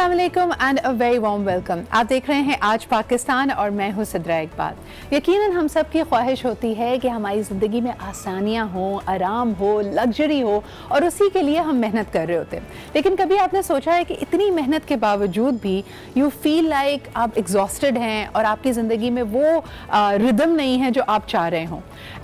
अस्सलाम वालेकुम and a very warm welcome. आप देख रहे हैं आज पाकिस्तान और मैं हूं सिद्रा इकबाल। यकीनन हम सब की ख्वाहिश होती है कि हमारी ज़िंदगी में आसानियां हों, आराम हो, लग्जरी हो और उसी के लिए हम मेहनत कर रहे होते हैं। लेकिन कभी आपने सोचा है कि इतनी मेहनत के बावजूद भी यू फील लाइक आप एग्जॉस्टेड हैं और आपकी ज़िंदगी में वो रिदम नहीं है जो आप चाह रहे हों।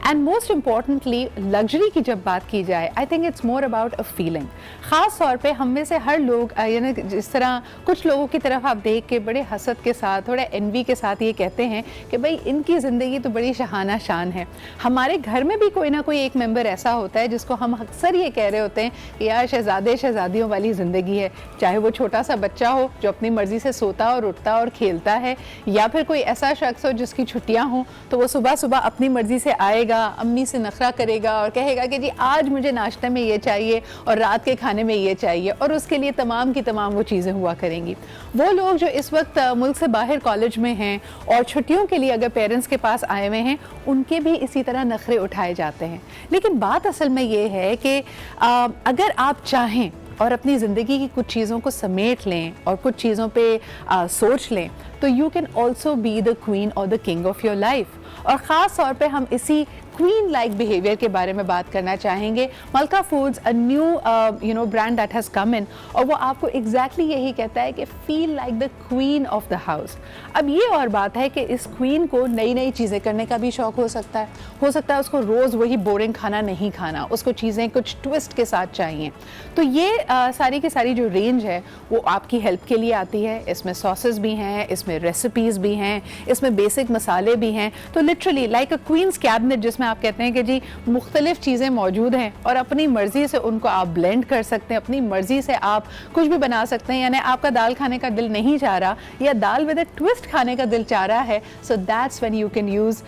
एंड मोस्ट इम्पॉर्टेंटली लग्जरी की जब बात की जाए, I think it's more about a feeling. ख़ास तौर पे हम में से हर लोग यानी जिस तरह कुछ लोगों की तरफ आप देख के बड़े हसद के साथ, थोड़ा एनवी के साथ ये कहते हैं कि भाई इनकी ज़िंदगी तो बड़ी शहाना शान है। हमारे घर में भी कोई ना कोई एक मेंबर ऐसा होता है जिसको हम अक्सर ये कह रहे होते हैं कि यार शहज़ादे शहज़ादियों वाली ज़िंदगी है। चाहे वो छोटा सा बच्चा हो जो अपनी मर्ज़ी से सोता और उठता और खेलता है, या फिर कोई ऐसा शख्स हो जिसकी छुट्टियाँ हों तो वो सुबह सुबह अपनी मर्ज़ी से आएगा, अम्मी से नखरा करेगा और कहेगा कि जी आज मुझे नाश्ते में ये चाहिए और रात के खाने में ये चाहिए, और उसके लिए तमाम की तमाम वो चीज़ें हुआ करेंगी। वो लोग जो इस वक्त मुल्क से बाहर कॉलेज में हैं और छुट्टियों के लिए अगर पेरेंट्स के पास आए हुए हैं, उनके भी इसी तरह नखरे उठाए जाते हैं। लेकिन बात असल में ये है कि अगर आप चाहें और अपनी ज़िंदगी की कुछ चीज़ों को समेट लें और कुछ चीज़ों पे सोच लें, तो you can also be the queen और the king of your life. और ख़ास तौर पे हम इसी क्वीन लाइक बिहेवियर के बारे में बात करना चाहेंगे। Malka foods a new brand that has come in, और वो आपको एग्जैक्टली यही कहता है कि feel like the queen of the house. अब ये और बात है कि इस क्वीन को नई नई चीज़ें करने का भी शौक़ हो सकता है उसको रोज़ वही बोरिंग खाना नहीं खाना, उसको चीज़ें कुछ ट्विस्ट के साथ चाहिए। तो ये सारी की सारी जो रेंज है वो आपकी हेल्प के लिए आती है। इसमें सॉसेस भी हैं, इसमें रेसिपीज़ भी हैं, इसमें बेसिक मसाले भी हैं। तो literally like a queen's cabinet, जिसमें आप कहते हैं कि जी मुख्तलिफ चीज़ें मौजूद हैं और अपनी मर्ज़ी से उनको आप ब्लेंड कर सकते हैं, अपनी मर्ज़ी से आप कुछ भी बना सकते हैं। यानी आपका दाल खाने का दिल नहीं चाह रहा या दाल विद अ ट्विस्ट खाने का दिल चाह रहा है, सो that's when you can use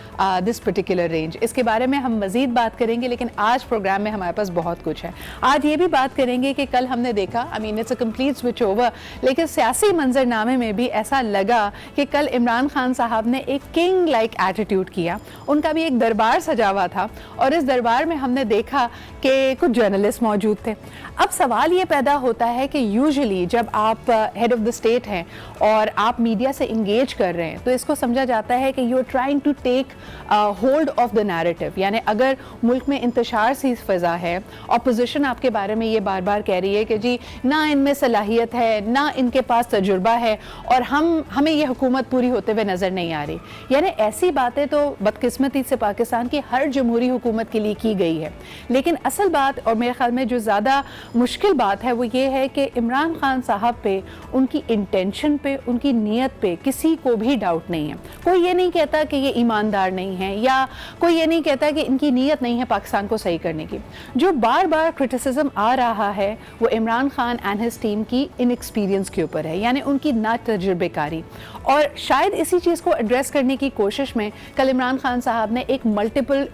this particular range. इसके बारे में हम मज़ीद बात करेंगे, लेकिन आज प्रोग्राम में हमारे पास बहुत कुछ है। आज ये भी बात करेंगे कि कल हमने देखा, I mean it's a complete switch over, लेकिन सियासी मंजरनामे में भी ऐसा लगा कि कल इमरान खान साहब ने एक किंग लाइक एटीट्यूड किया। उनका भी एक दरबार सजा हुआ था और इस दरबार में हमने देखा कि कुछ जर्नलिस्ट मौजूद थे। अब सवाल ये पैदा होता है कि यूजुअली जब आप हेड ऑफ द स्टेट हैं और आप मीडिया से इंगेज कर रहे हैं तो इसको समझा जाता है कि you are trying to take hold of the narrative. यानी अगर मुल्क में इंतशार सी फ़ज़ा है, अपोजिशन आपके बारे में ये बार बार कह रही है कि जी ना इनमें सलाहियत है, ना इनके पास तजुर्बा है और हमें ये हुकूमत पूरी होते हुए नज़र नहीं आ रही। यानी ऐसी बातें तो बदकिस्मती से पाकिस्तान की हर जमहूरी हुकूमत के लिए की गई है। लेकिन असल बात और मेरे ख्याल में जो ज़्यादा मुश्किल बात है वो ये है कि इमरान खान साहब पे, उनकी इंटेंशन पे, उनकी नीयत पे किसी को भी डाउट नहीं है। कोई ये नहीं कहता कि ये ईमानदार नहीं है या कोई ये नहीं कहता कि इनकी नीयत नहीं है पाकिस्तान को सही करने की। जो बार बार क्रिटिसिज्म आ रहा है वो Imran Khan and his team की इनएक्सपीरियंस के ऊपर है, यानी उनकी ना तजुर्बेकारी। और शायद इसी चीज़ को एड्रेस करने की कोशिश में कल इमरान खान साहब ने एक मल्टीपल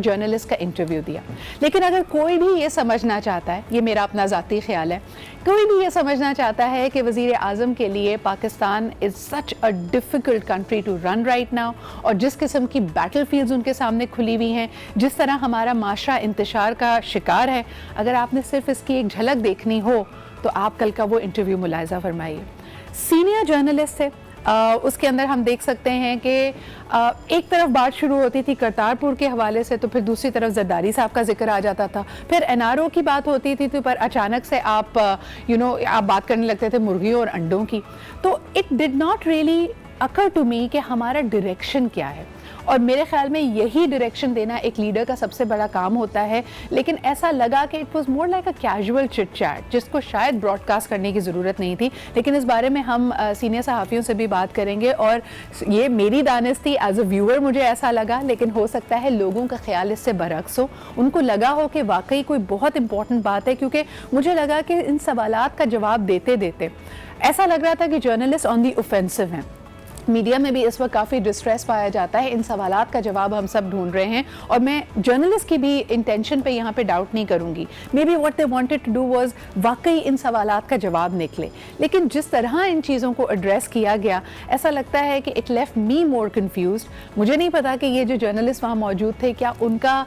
जर्नलिस्ट का इंटरव्यू दिया। लेकिन अगर कोई भी ये समझना चाहता है, ये मेरा अपना ज़ाती ख्याल है, कोई भी ये समझना चाहता है कि वज़ीर आज़म के लिए Pakistan is such a difficult country to run right now, और जिस किस्म की बैटल फील्ड्स उनके सामने खुली हुई हैं, जिस तरह हमारा माशरा इंतशार का शिकार है, अगर आपने सिर्फ इसकी एक झलक देखनी हो तो आप कल का वो इंटरव्यू मुलाहिज़ा फरमाइए। सीनियर जर्नलिस्ट थे, उसके अंदर हम देख सकते हैं कि एक तरफ बात शुरू होती थी करतारपुर के हवाले से, तो फिर दूसरी तरफ जरदारी साहब का जिक्र आ जाता था, फिर एनआरओ की बात होती थी, तो पर अचानक से आप आप बात करने लगते थे मुर्गियों और अंडों की। तो it did not really occur to me कि हमारा डायरेक्शन क्या है, और मेरे ख्याल में यही डायरेक्शन देना एक लीडर का सबसे बड़ा काम होता है। लेकिन ऐसा लगा कि it was more like a casual chit chat, जिसको शायद ब्रॉडकास्ट करने की ज़रूरत नहीं थी। लेकिन इस बारे में हम सीनियर सहाफ़ियों से भी बात करेंगे, और ये मेरी दानिस्ती एज अ व्यूअर मुझे ऐसा लगा, लेकिन हो सकता है लोगों का ख्याल इससे बरअक्स हो, उनको लगा हो कि वाकई कोई बहुत इंपॉर्टेंट बात है। क्योंकि मुझे लगा कि इन सवालात का जवाब देते देते ऐसा लग रहा था कि जर्नलिस्ट ऑन दी ऑफेंसिव हैं। मीडिया में भी इस वक्त काफ़ी डिस्ट्रेस पाया जाता है, इन सवालात का जवाब हम सब ढूंढ रहे हैं और मैं जर्नलिस्ट की भी इंटेंशन पे यहाँ पे डाउट नहीं करूँगी। Maybe what they wanted to do was वाकई इन सवालात का जवाब निकले, लेकिन जिस तरह इन चीज़ों को एड्रेस किया गया ऐसा लगता है कि it left me more confused. मुझे नहीं पता कि ये जो जर्नलिस्ट वहाँ मौजूद थे क्या उनका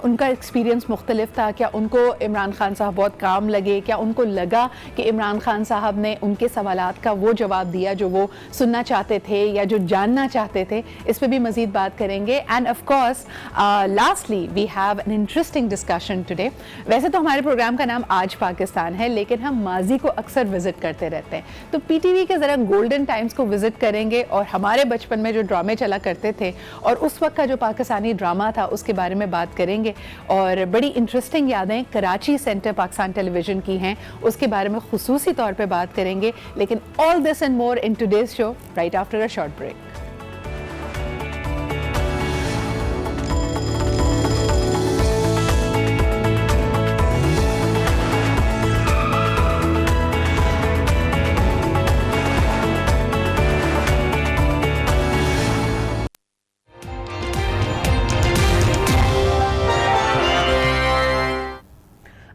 उनका एक्सपीरियंस मुख्तलिफ था, क्या उनको इमरान खान साहब बहुत काम लगे, क्या उनको लगा कि इमरान खान साहब ने उनके सवालात का वो जवाब दिया जो वो सुनना चाहते थे या जो जानना चाहते थे। इस पे भी मजीद बात करेंगे। And of course lastly we have an interesting discussion today. वैसे तो हमारे प्रोग्राम का नाम आज पाकिस्तान है, लेकिन हम माजी को अक्सर विजिट करते रहते हैं, तो पीटीवी के ज़रा गोल्डन टाइम्स को विजिट करेंगे और हमारे बचपन में जो ड्रामे चला करते थे और उस वक्त का जो पाकिस्तानी ड्रामा था उसके बारे में बात करेंगे। और बड़ी इंटरेस्टिंग यादें कराची सेंटर पाकिस्तान टेलीविज़न की हैं, उसके बारे में खुसूसी तौर पर बात करेंगे। लेकिन all this and more in today's show right after a short break.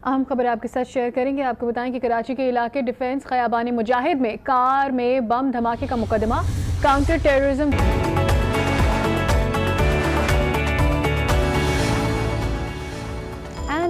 अहम खबर आपके साथ शेयर करेंगे। आपको बताएं कि कराची के इलाके डिफेंस खयाबानी मुजाहिद में कार में बम धमाके का मुकदमा, काउंटर टेररिज्म।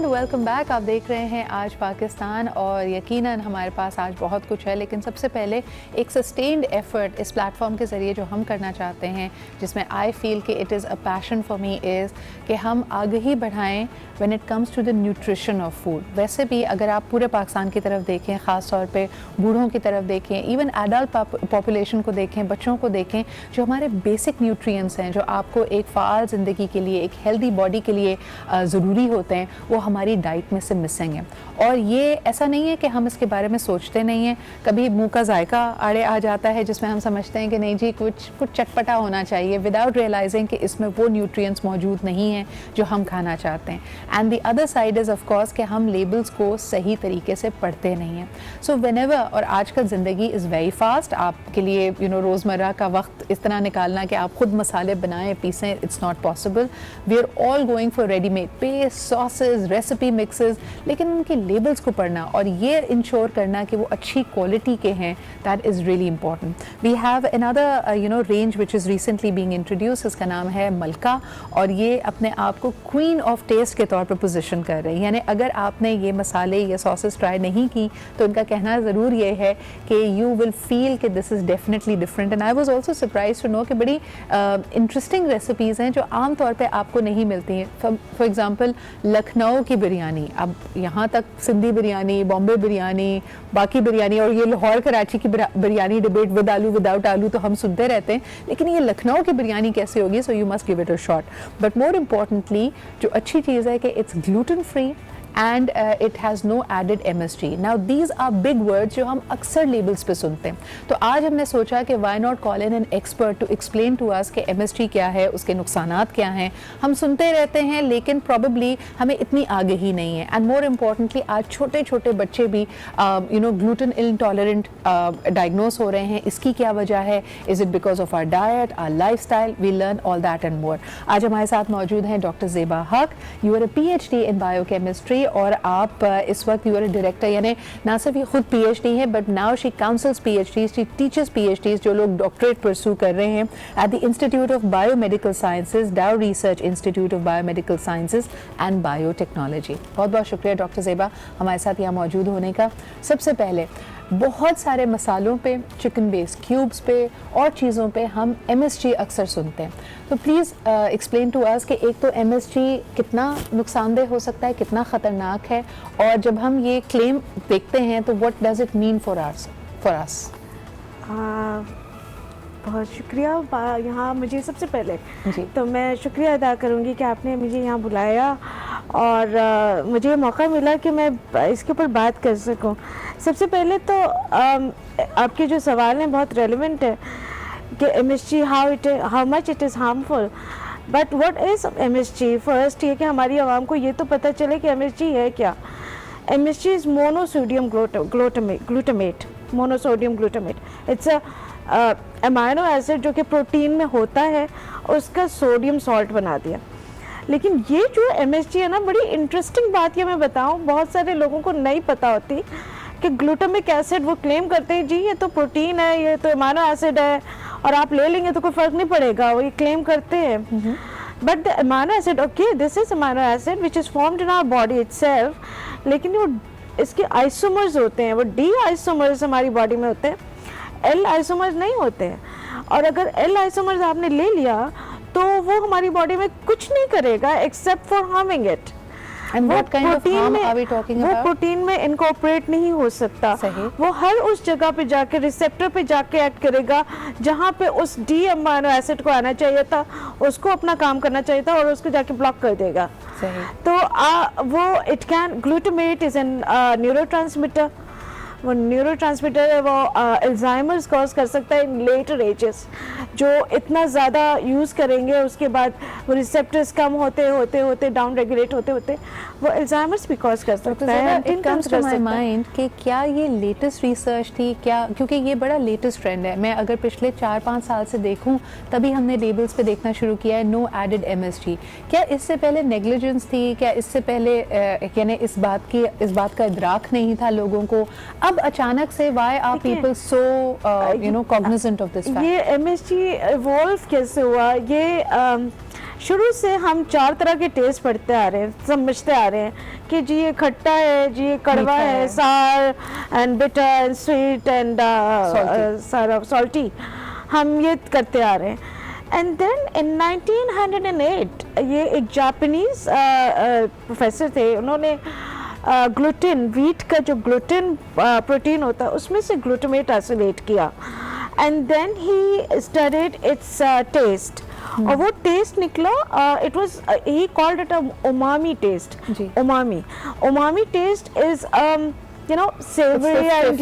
Welcome back. आप देख रहे हैं आज पाकिस्तान और यकीनन हमारे पास आज बहुत कुछ है, लेकिन सबसे पहले एक सस्टेन्ड एफर्ट इस प्लेटफॉर्म के ज़रिए जो हम करना चाहते हैं, जिसमें आई फील कि it is a passion for me, is कि हम आगही बढ़ाएं when it comes to the nutrition of food. वैसे भी अगर आप पूरे पाकिस्तान की तरफ देखें, ख़ास तौर पे बूढ़ों की तरफ देखें, इवन एडल्ट पॉपुलेशन को देखें, बच्चों को देखें, जो हमारे बेसिक न्यूट्रिएंट्स हैं जो आपको एक फ़ाल ज़िंदगी के लिए, एक हेल्दी बॉडी के लिए ज़रूरी होते हैं, वो हमारी डाइट में से मिसिंग है। और ये ऐसा नहीं है कि हम इसके बारे में सोचते नहीं हैं, कभी मुंह का जायका आड़े आ जाता है जिसमें हम समझते हैं कि नहीं जी कुछ चटपटा होना चाहिए, विदाउट रियलाइजिंग कि इसमें वो न्यूट्रिएंट्स मौजूद नहीं हैं जो हम खाना चाहते हैं। And the other side is of course कि हम लेबल्स को सही तरीके से पढ़ते नहीं हैं। सो व्हेनेवर, और आजकल ज़िंदगी इज़ वेरी फास्ट, आपके लिए रोज़मर्रा का वक्त इस तरह निकालना कि आप खुद मसाले बनाएं, पीसें, it's not possible. We are all going for readymade paste, sauces, recipe mixes, लेकिन उनके लेबल्स को पढ़ना और ये इंश्योर करना कि वो अच्छी क्वालिटी के हैं, that is really important. We have another range which is recently being introduce, इसका नाम है मलका, और ये अपने आप को क्वीन ऑफ टेस्ट के तौर पर पोजीशन कर रही है। यानी अगर आपने ये मसाले या सॉसेस ट्राई नहीं की तो उनका कहना ज़रूर ये है कि यू विल फील कि this is definitely different. And I was also surprise to know कि बड़ी इंटरेस्टिंग रेसिपीज़ हैं जो आम तौर पे आपको नहीं मिलती हैं। फॉर एग्जांपल लखनऊ की बिरयानी, अब यहाँ तक सिंधी बिरयानी, बॉम्बे बिरयानी, बाकी बिरयानी और ये लाहौर कराची की बिरयानी डिबेट विद आलू विदाउट आलू तो हम सुनते रहते हैं, लेकिन ये लखनऊ की बिरयानी कैसे होगी? So you must give it a shot. But more importantly जो अच्छी चीज़ है कि it's gluten free and it has no added MSG. Now these are big words जो हम अक्सर लेबल्स पे सुनते हैं। तो आज हमने सोचा कि why not call in an expert to explain to us कि MSG क्या है, उसके नुकसानात क्या हैं। हम सुनते रहते हैं लेकिन probably हमें इतनी आगाही नहीं है। And more importantly आज छोटे छोटे बच्चे भी gluten intolerant diagnose हो रहे हैं। इसकी क्या वजह है? Is it because of our diet, our lifestyle? We learn all that and more. आज हमारे साथ मौजूद हैं डॉक्टर ज़ेबा हक। You are a PhD in biochemistry और आप इस वक्त यूर डायरेक्टर, यानी ना सिर्फ ये खुद PhD है but now she counsels PhDs, she teachers PhDs जो लोग डॉक्टरेट परस्यू कर रहे हैं at the institute of biomedical sciences, Dow research institute of biomedical sciences and biotechnology. बहुत बहुत शुक्रिया डॉक्टर ज़ेबा हमारे साथ यहाँ मौजूद होने का। सबसे पहले बहुत सारे मसालों पे, चिकन बेस क्यूब्स पे और चीज़ों पे हम MSG अक्सर सुनते हैं, तो प्लीज़ एक्सप्लेन टू अस कि एक तो MSG कितना नुकसानदेह हो सकता है, कितना ख़तरनाक है, और जब हम ये क्लेम देखते हैं तो what does it mean for us? बहुत शुक्रिया। यहाँ मुझे सबसे पहले तो मैं शुक्रिया अदा करूँगी कि आपने मुझे यहाँ बुलाया और मुझे मौका मिला कि मैं इसके ऊपर बात कर सकूँ। सबसे पहले तो आपके जो सवाल हैं बहुत रेलेवेंट है कि MSG how much it is harmful, but what is MSG? First ये कि हमारी आवाम को ये तो पता चले कि MSG है क्या। MSG is monosodium glutamate, monosodium glutamate. It's amino acid जो कि प्रोटीन में होता है उसका सोडियम सॉल्ट बना दिया। लेकिन ये जो MSG है ना, बड़ी इंटरेस्टिंग बात ये मैं बताऊं, बहुत सारे लोगों को नहीं पता होती कि ग्लूटामिक एसिड वो क्लेम करते हैं जी ये तो प्रोटीन है, ये तो अमाइनो एसिड है और आप ले लेंगे तो कोई फर्क नहीं पड़ेगा, वो ये क्लेम करते हैं। But the amino acid, okay this is amino acid which is formed in our body itself, लेकिन वो इसके आइसोमर्स होते हैं, वो डी आइसोमर्स हमारी बॉडी में होते हैं, एल आइसोमर्स नहीं होते हैं। और अगर एल आइसोमर्स आपने ले लिया तो वो हमारी बॉडी में कुछ नहीं करेगा except for harming it. And what kind of harm are we talking वो about? प्रोटीन में इनकॉर्पोरेट नहीं हो सकता। सही। वो हर उस जगह पे जाके रिसेप्टर पे जाके एक्ट करेगा जहाँ पे उस डी अमाइनो एसिड को आना चाहिए था, उसको अपना काम करना चाहिए था और उसको जाके ब्लॉक कर देगा। सही। तो वो it can, glutamate is an neurotransmitter, वो न्यूरोट्रांसमीटर है, वो अल्जाइमर्स कॉज कर सकता है इन लेटर एजेस। जो इतना ज़्यादा यूज़ करेंगे उसके बाद वो रिसेप्टर्स कम होते होते होते डाउन रेगुलेट होते होते वो अल्जाइमर्स भी कॉज कर सकता है। It comes to my mind कि क्या ये लेटेस्ट रिसर्च थी क्या, क्योंकि ये बड़ा लेटेस्ट ट्रेंड है। मैं अगर पिछले 4-5 साल से देखूं तभी हमने लेबल्स पे देखना शुरू किया है नो एडेड MSG। क्या इससे पहले नेग्लिजेंस थी? क्या इससे पहले यानी इस बात का इदराक नहीं था लोगों को? अब अचानक से why are people so cognizant of this fact? ये MSG इवॉल्व कैसे हुआ? ये शुरू से हम 4 तरह के टेस्ट पढ़ते आ रहे हैं, समझते आ रहे हैं कि जी ये खट्टा है, जी ये कड़वा है, सार and bitter and sweet and salty, हम ये करते आ रहे हैं। एंड देन इन 1908 ये एक जापानीज प्रोफेसर थे, उन्होंने ग्लूटेन, व्हीट का जो ग्लूटेन प्रोटीन होता है उसमें से ग्लूटामेट आइसोलेट किया and then he studied its taste और वो टेस्ट निकला, it was he called it umami taste. Umami taste is savory and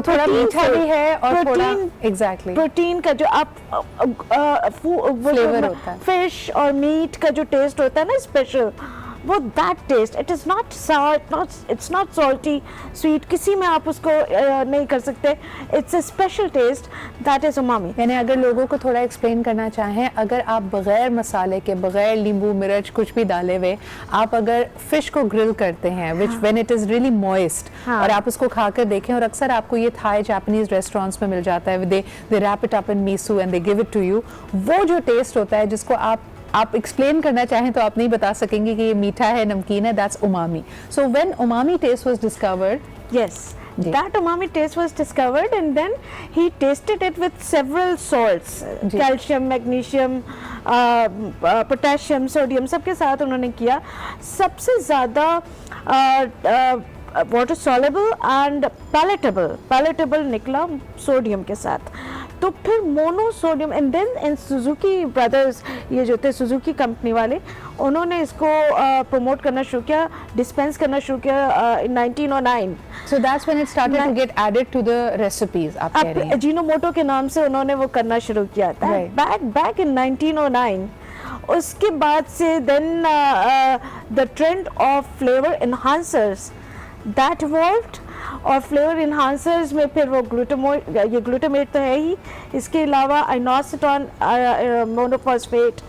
थोड़ा मीठा भी है और थोड़ा एग्जैक्टली प्रोटीन का जो आप फ्लेवर होता है, फिश और मीट का जो टेस्ट होता है ना स्पेशल, वो that taste, it is not sour, it's not salty sweet, किसी में आप उसको नहीं कर सकते, it's a special taste, that is umami. यानी अगर लोगों को थोड़ा एक्सप्लेन करना चाहें, अगर आप बगैर मसाले के, बगैर नींबू मिर्च कुछ भी डाले हुए आप अगर फिश को ग्रिल करते हैं विच when it is really moist और आप उसको खाकर देखें, और अक्सर आपको ये थाई जापानीज रेस्टोरेंट्स में मिल जाता है, they wrap it up in miso and they give it to you, वो जो टेस्ट होता है जिसको आप एक्सप्लेन करना चाहें तो आप नहीं बता सकेंगे कि ये मीठा है, नमकीन है, that's umami. So when umami taste was discovered, yes, that umami taste was discovered and then he tasted it with several salts, calcium, magnesium, potassium, sodium, सबके साथ उन्होंने किया। सबसे ज़्यादा वाटर सॉल्युबल एंड पैलेटेबल निकला सोडियम के साथ। तो फिर monosodium and then in Suzuki brothers, ये जो थे सुजुकी कंपनी वाले, उन्होंने इसको प्रमोट करना शुरू किया, डिस्पेंस करना शुरू किया in 1909। So that's when it started to get added to the recipes. आप कह रही हैं अजीनोमोटो के नाम से उन्होंने वो करना शुरू किया था बैक इन 1909। उसके बाद से then the trend of flavour enhancers that evolved, और फ्लेवर इन्हांसर्स में फिर वो ग्लूटामेट तो है ही, इसके अलावा inosine monophosphate,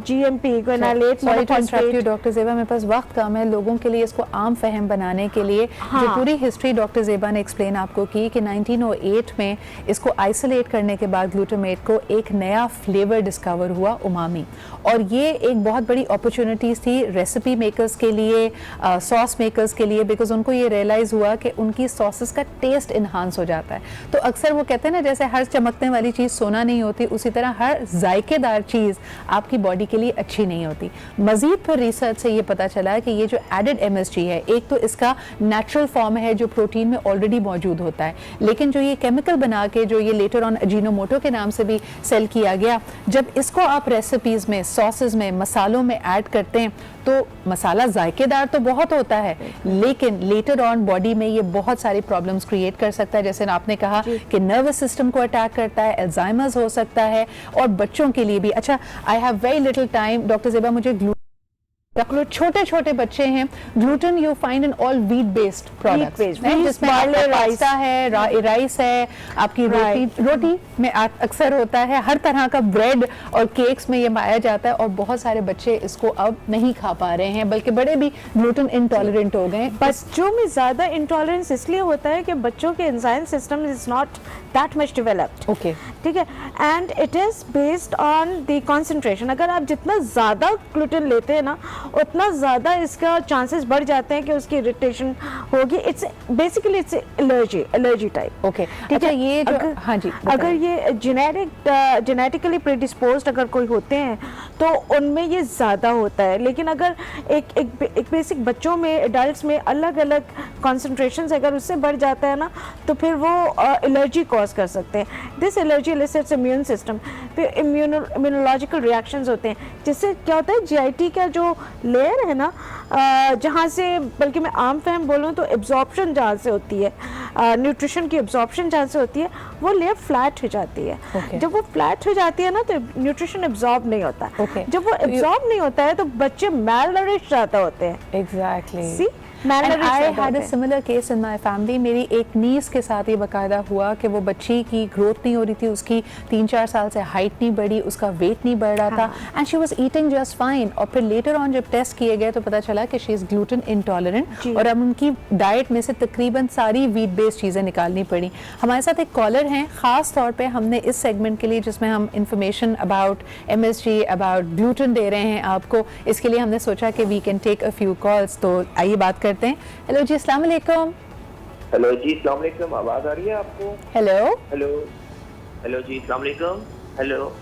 GMP, guanylate monophosphate. Doctor Zeba, मेरे पास वक्त कम है, लोगों के लिए इसको आम फहम बनाने के लिए जो पूरी हिस्ट्री डॉक्टर ज़ेबा ने एक्सप्लेन आपको की कि 1908 में इसको आइसोलेट करने के बाद ग्लूटामेट को एक नया फ्लेवर डिस्कवर हुआ, उमामी, और ये एक बहुत बड़ी अपॉर्चुनिटीज़ थी रेसिपी मेकर्स के लिए, सॉस मेकर्स के लिए, बिकॉज उनको ये रियलाइज़ हुआ कि उनकी सॉसेस का टेस्ट इन्हांस हो जाता है। तो अक्सर वो कहते हैं ना, जैसे हर चमकने वाली चीज़ सोना नहीं होती, उसी तरह हर जायकेदार चीज़ आपकी बॉडी के लिए अच्छी नहीं होती। मजीद फिर रिसर्च से ये पता चला कि ये जो एडेड MSG है, एक तो इसका नेचुरल फॉर्म है जो प्रोटीन में ऑलरेडी मौजूद होता है, लेकिन जो ये केमिकल बना के जो ये लेटर ऑन अजीनोमोटो के नाम से भी सेल किया गया, जब इसको आप रेसिपीज में, सॉसेस में, मसालों में ऐड करते हैं तो मसाला जायकेदार तो बहुत होता है, लेकिन लेटर ऑन बॉडी में ये बहुत सारी प्रॉब्लम्स क्रिएट कर सकता है। जैसे आपने कहा कि नर्वस सिस्टम को अटैक करता है, अल्जाइमर्स हो सकता है, और बच्चों के लिए भी। अच्छा, I have very little time, doctor Zeba मुझे छोटे छोटे बच्चे हैं, gluten you find in all wheat based products, जिसमें पास्ता है, राइस है, आपकी रोटी में अक्सर होता है, हर तरह का ब्रेड और केक्स में ये पाया जाता है, और बहुत सारे बच्चे इसको अब नहीं खा पा रहे हैं, बल्कि बड़े भी ग्लूटेन इंटॉलरेंट हो गए। बच्चों में ज्यादा इंटॉलरेंस इसलिए होता है कि बच्चों के enzyme system is not that much developed, okay, ठीक है, and it is based on the concentration. अगर आप जितना ज्यादा ग्लूटेन लेते हैं ना, उतना ज्यादा इसका चांसेस बढ़ जाते हैं कि उसकी इरिटेशन होगी। It's basically it's allergy type, okay. अच्छा, ये जो हाँ जी, अगर ये जेनेटिकली प्रेडिस्पोज्ड अगर कोई होते हैं तो उनमें ये ज़्यादा होता है, लेकिन अगर एक बेसिक बच्चों में, एडल्ट्स में अलग अलग कॉन्सेंट्रेशन अगर उससे बढ़ जाता है ना, तो फिर वो एलर्जी कॉज कर सकते हैं। दिस एलर्जी इलिसिट्स इम्यून सिस्टम, फिर इम्यूनोलॉजिकल रिएक्शंस होते हैं, जिससे क्या होता है, जीआईटी का जो लेयर है ना, जहाँ से, बल्कि मैं आम फहम बोलूँ तो एब्जॉर्प्शन जहाँ से होती है, न्यूट्रिशन की एब्जॉर्प्शन जहाँ से होती है, वो लेयर फ्लैट हो जाती है। जब वो फ्लैट हो जाती है ना, तो न्यूट्रिशन एब्जॉर्ब नहीं होता। जब वो एब्जॉर्ब नहीं होता है तो बच्चे मैलनरिश्ड ज़्यादा होते हैं। Exactly, see And I had a similar case in my family. मेरी एक नीस के साथ ये बाकायदा हुआ कि वो बच्ची की ग्रोथ नहीं हो रही थी, उसकी 3-4 साल से हाइट नहीं बढ़ी, उसका वेट नहीं बढ़ रहा था, and she was eating just fine. और फिर लेटर ऑन जब टेस्ट किए गए तो पता चला कि शी इज़ ग्लूटेन इंटॉलरेंट, और अब उनकी डाइट में से तकरीबन सारी वीट बेस्ड चीज़ें निकालनी पड़ी। हमारे साथ एक कॉलर हैं, ख़ास तौर पर हमने इस सेगमेंट के लिए, जिसमें हम information about MSG, about gluten दे रहे हैं आपको, इसके लिए हमने सोचा कि we can take a few calls. तो आइए बात करते हैं। हेलो जी, अस्सलाम वालेकुम। हेलो जी, अस्सलाम वालेकुम। आवाज आ रही है आपको? हेलो हेलो हेलो जी, अस्सलाम वालेकुम। हेलो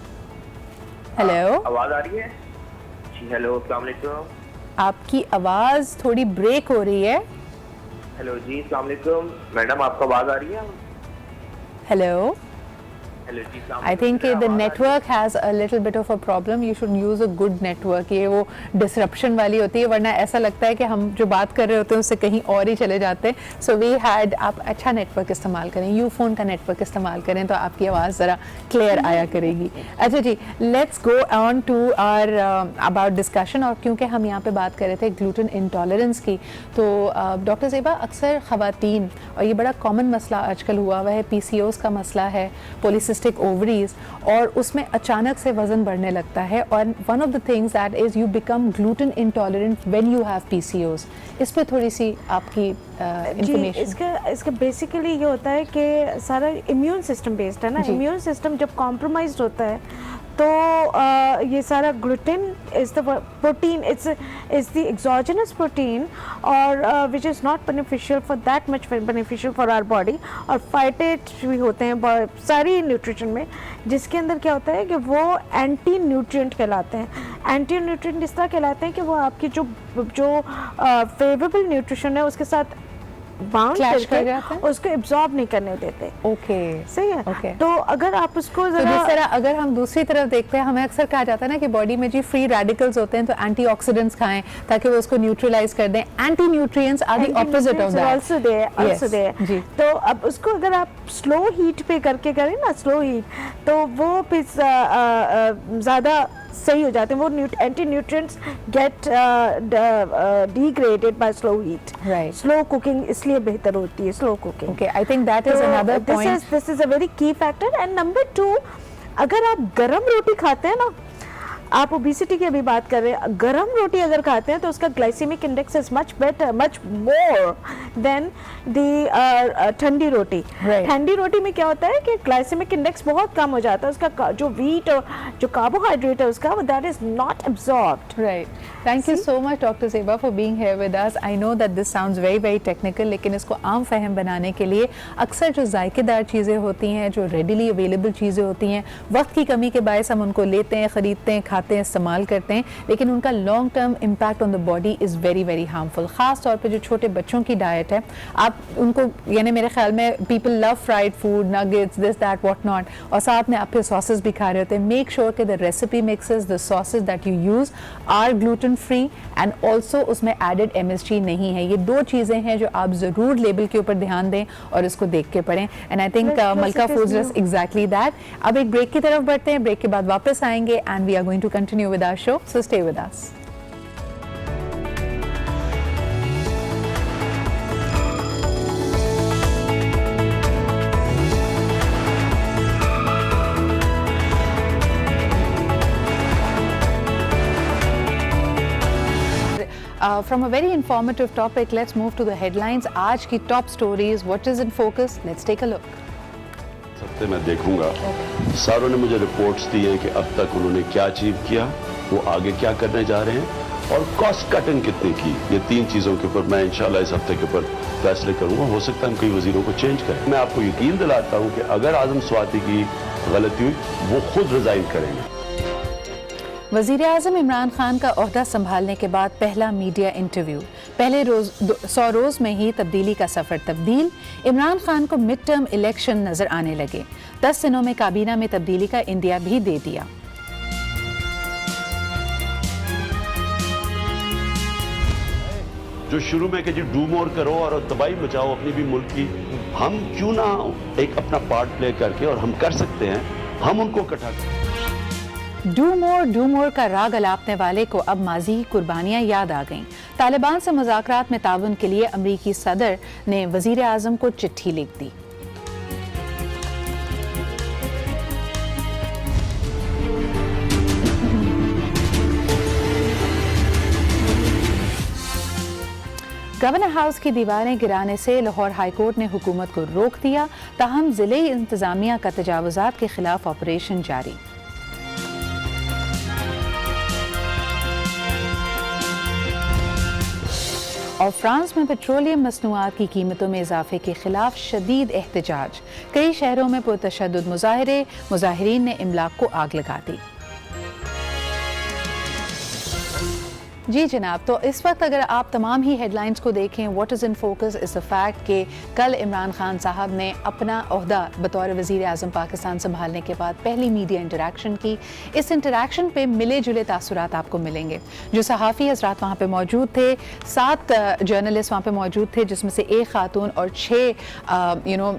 हेलो, आवाज आ रही है जी? हेलो, अस्सलाम वालेकुम। आपकी आवाज थोड़ी ब्रेक हो रही है। हेलो जी, अस्सलाम वालेकुम। मैडम, आपको आवाज आ रही है? हेलो, हेलो जी, अस्सलाम I think वालेकुम। the आवाज आ रही है? network has a little bit of a problem. You should use a good network. ये वो disruption वाली होती है, वरना ऐसा लगता है कि हम जो बात कर रहे होते हैं उससे कहीं और ही चले जाते हैं। So we had, आप अच्छा नेटवर्क इस्तेमाल करें, यूफोन का नेटवर्क इस्तेमाल करें तो आपकी आवाज़ ज़रा क्लियर आया करेगी। अच्छा जी, let's go on to our about discussion। और क्योंकि हम यहाँ पे बात कर रहे थे ग्लूटेन इंटॉलरेंस की, तो डॉक्टर ज़ेबा, अक्सर ख़वातीन, और ये बड़ा कॉमन मसला आजकल हुआ हुआ है, PCOS का मसला है, पॉलीसिस्टिक ओवरीज, और उसमें अचानक से वजन बढ़ने लगता है, और one of the things that is you become gluten intolerant when you have PCOS। इस पे थोड़ी सी आपकी इंफॉर्मेशन। इसका बेसिकली ये होता है कि सारा इम्यून सिस्टम बेस्ड है ना। इम्यून सिस्टम जब कॉम्प्रोमाइज्ड होता है तो ये सारा gluten is the protein, is the exogenous protein, और which is not beneficial for that much beneficial for our body. और फाइटेट भी होते हैं सारी न्यूट्रिशन में, जिसके अंदर क्या होता है कि वो एंटी न्यूट्रिएंट कहलाते हैं। एंटी न्यूट्रिएंट इस तरह कहलाते हैं कि वो आपकी जो फेवरेबल न्यूट्रिशन है उसके साथ बाउंड करके उसको एब्जॉर्ब नहीं करने देते। ओके, सही है। ओके, तो अगर आप उसको तो जिस तरह अगर हम दूसरी तरफ देखते हैं, हमें अक्सर कहा जाता है ना कि बॉडी में जी फ्री रेडिकल्स होते हैं, तो एंटीऑक्सीडेंट्स खाएं ताकि वो उसको न्यूट्रलाइज कर दें। Anti nutrients are the opposite of that, also there. तो अब उसको अगर आप स्लो हीट पे करके करें ना, स्लो हीट, तो वो फिर ज़्यादा सही हो जाते हैं। वो anti nutrients get degraded by slow heat. Slow cooking इसलिए बेहतर होती है, slow cooking. Okay, I think that is another point. This is a very key factor. And number 2, अगर आप गरम रोटी खाते हैं ना, आप ओबेसिटी की अभी बात कर रहे हैं, गरम रोटी अगर खाते हैं तो उसका glycemic index is much better, much more than the ठंडी रोटी। ठंडी रोटी में क्या होता है कि ग्लाइसेमिक इंडेक्स बहुत कम हो जाता है, उसका जो व्हीट और जो कार्बोहाइड्रेट है उसका, that is not absorbed. Right, thank you so much doctor Zeba for being here with us. I know that this sounds very very technical, लेकिन इसको आम फहम बनाने के लिए अक्सर जो जायकेदार चीज़ें होती हैं, जो रेडिली अवेलेबल चीज़ें होती हैं, वक्त की कमी के बायस हम उनको लेते हैं, ख़रीदते हैं, खाते हैं, इस्तेमाल करते हैं, लेकिन उनका long term impact on the body is very very harmful. ख़ास तौर पे जो छोटे बच्चों की डाइट है, आप उनको, यानी मेरे ख्याल में people love fried food, nuggets, this that what not, और साथ में आप फिर सॉसेस भी खा रहे होते हैं। मेक श्योर कि the recipe mixes, the sauces that you use are gluten free, and also उसमें एडेड MSG नहीं है। ये 2 चीज़ें हैं जो आप ज़रूर लेबल के ऊपर ध्यान दें और इसको देख के पढ़ें। एंड आई थिंक मलका फूड्स डज एग्जैक्टली दैट। अब एक ब्रेक की तरफ बढ़ते हैं, ब्रेक के बाद वापस आएंगे and we are going to continue with our show, so stay with us. From a very informative topic, let's move to the headlines. आज की top stories, what is in focus? Let's take a look. हफ्ते मैं देखूंगा सारों ने मुझे reports दी हैं कि अब तक उन्होंने क्या अचीव किया, वो आगे क्या करने जा रहे हैं और कॉस्ट कटिंग कितनी की। ये 3 चीज़ों के ऊपर मैं इंशाल्लाह इस हफ्ते के ऊपर फैसले करूंगा। हो सकता है हम कई वजीरों को चेंज करें। मैं आपको यकीन दिलाता हूं कि अगर आजम स्वाति की गलती हुई वो खुद रिजाइन करेंगे। वज़ीर आज़म इमरान खान का ओहदा संभालने के बाद पहला मीडिया इंटरव्यू। पहले रोज 100 रोज़ में ही तब्दीली का सफ़र तब्दील। इमरान खान को मिड टर्म इलेक्शन नज़र आने लगे। 10 दिनों में काबीना में तब्दीली का इंदिया भी दे दिया। जो शुरू में कि जी डू मोर करो और तबाही मचाओ अपनी भी मुल्क की, हम क्यों ना एक अपना पार्ट प्ले करके, और हम कर सकते हैं, हम उनको इकट्ठा करें। डू मोर का राग अलापने वाले को अब माजी की कुर्बानियां याद आ गईं। तालिबान से मुज़ाकरात में ताउन के लिए अमरीकी सदर ने वज़ीर आज़म को चिट्ठी लिख दी। गवर्नर हाउस की दीवारें गिराने से लाहौर हाईकोर्ट ने हुकूमत को रोक दिया। ताहम जिले इंतजामिया का तजावुजात के खिलाफ ऑपरेशन जारी। और फ्रांस में पेट्रोलियम मसनूआत की कीमतों में इजाफे के खिलाफ शदीद एहतजाज। कई शहरों में पुरतशद्दुद मुजाहरे, मुजाहिरीन ने इमलाक को आग लगा दी। जी जनाब, तो इस वक्त अगर आप तमाम ही हेडलाइंस को देखें, what is in focus is the fact कि कल इमरान खान साहब ने अपना ओहदा बतौर वज़ीर आज़म पाकिस्तान संभालने के बाद पहली मीडिया इंटरेक्शन की। इस इंटरेक्शन पे मिले जुले तासुरात आपको मिलेंगे। जो सहाफ़ी हज़रात वहाँ पे मौजूद थे, 7 जर्नलिस्ट वहाँ पे मौजूद थे, जिसमें से 1 खातून और 6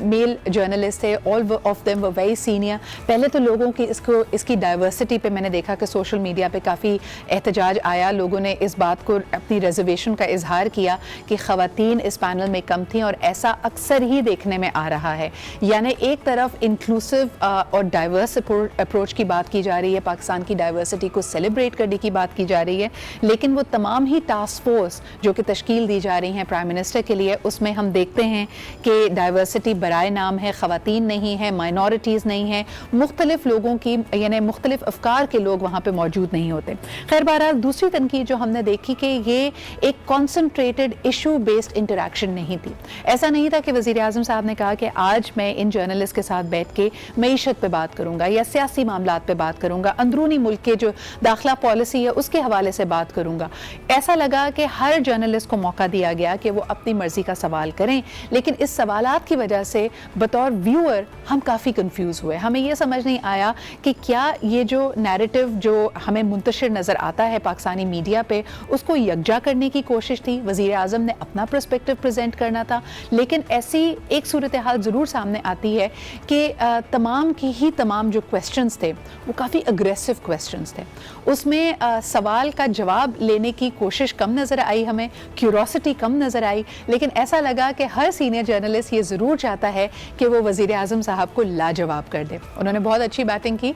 मेल जर्नलिस्ट थे। All of them were very senior. पहले तो लोगों की इसकी डाइवर्सिटी पे मैंने देखा कि सोशल मीडिया पे काफ़ी एहतजाज आया। लोगों ने इस बात को अपनी रिजर्वेशन का इजहार किया कि ख़वातीन इस पैनल में कम थी, और ऐसा अक्सर ही देखने में आ रहा है। यानी एक तरफ इंक्लूसिव और डाइवर्स अप्रोच की बात की जा रही है, पाकिस्तान की डाइवर्सिटी को सेलिब्रेट करने की बात की जा रही है, लेकिन वो तमाम ही टास्क फोर्स जो कि तश्कील दी जा रही हैं प्राइम मिनिस्टर के लिए, उसमें हम देखते हैं कि डाइवर्सिटी बराए नाम है, ख़वातीन नहीं है, माइनॉरिटीज़ नहीं है, मुख्तलिफ लोगों की यानी मुख्तलिफ अफकार के लोग वहाँ पर मौजूद नहीं होते। खैर बहरहाल दूसरी तनकीद जो हमने देखी कि ये एक कॉन्सनट्रेटेड इशू बेस्ड इंटरेक्शन नहीं थी। ऐसा नहीं था कि वज़ीर आज़म साहब ने कहा कि आज मैं इन जर्नलिस्ट के साथ बैठ के मईशत पे बात करूंगा या सियासी मामलात पे बात करूंगा, अंदरूनी मुल्क के जो दाखिला पॉलिसी है उसके हवाले से बात करूंगा। ऐसा लगा कि हर जर्नलिस्ट को मौका दिया गया कि वो अपनी मर्जी का सवाल करें, लेकिन इस सवालात की वजह से बतौर व्यूअर हम काफ़ी कंफ्यूज हुए। हमें ये समझ नहीं आया कि क्या ये जो नैरेटिव जो हमें मुंतशिर नज़र आता है पाकिस्तानी मीडिया पे, उसको यकजा करने की कोशिश थी। वज़ीर आज़म ने अपना पर्सपेक्टिव प्रेजेंट करना था, लेकिन ऐसी एक सूरत हाल ज़रूर सामने आती है कि तमाम जो क्वेश्चंस थे वो काफ़ी अग्रेसिव क्वेश्चंस थे। उसमें सवाल का जवाब लेने की कोशिश कम नज़र आई, हमें क्यूरोसिटी कम नज़र आई, लेकिन ऐसा लगा कि हर सीनियर जर्नलिस्ट ये ज़रूर चाहता है कि वो वज़ीर आज़म साहब को लाजवाब कर दे। उन्होंने बहुत अच्छी बैटिंग की,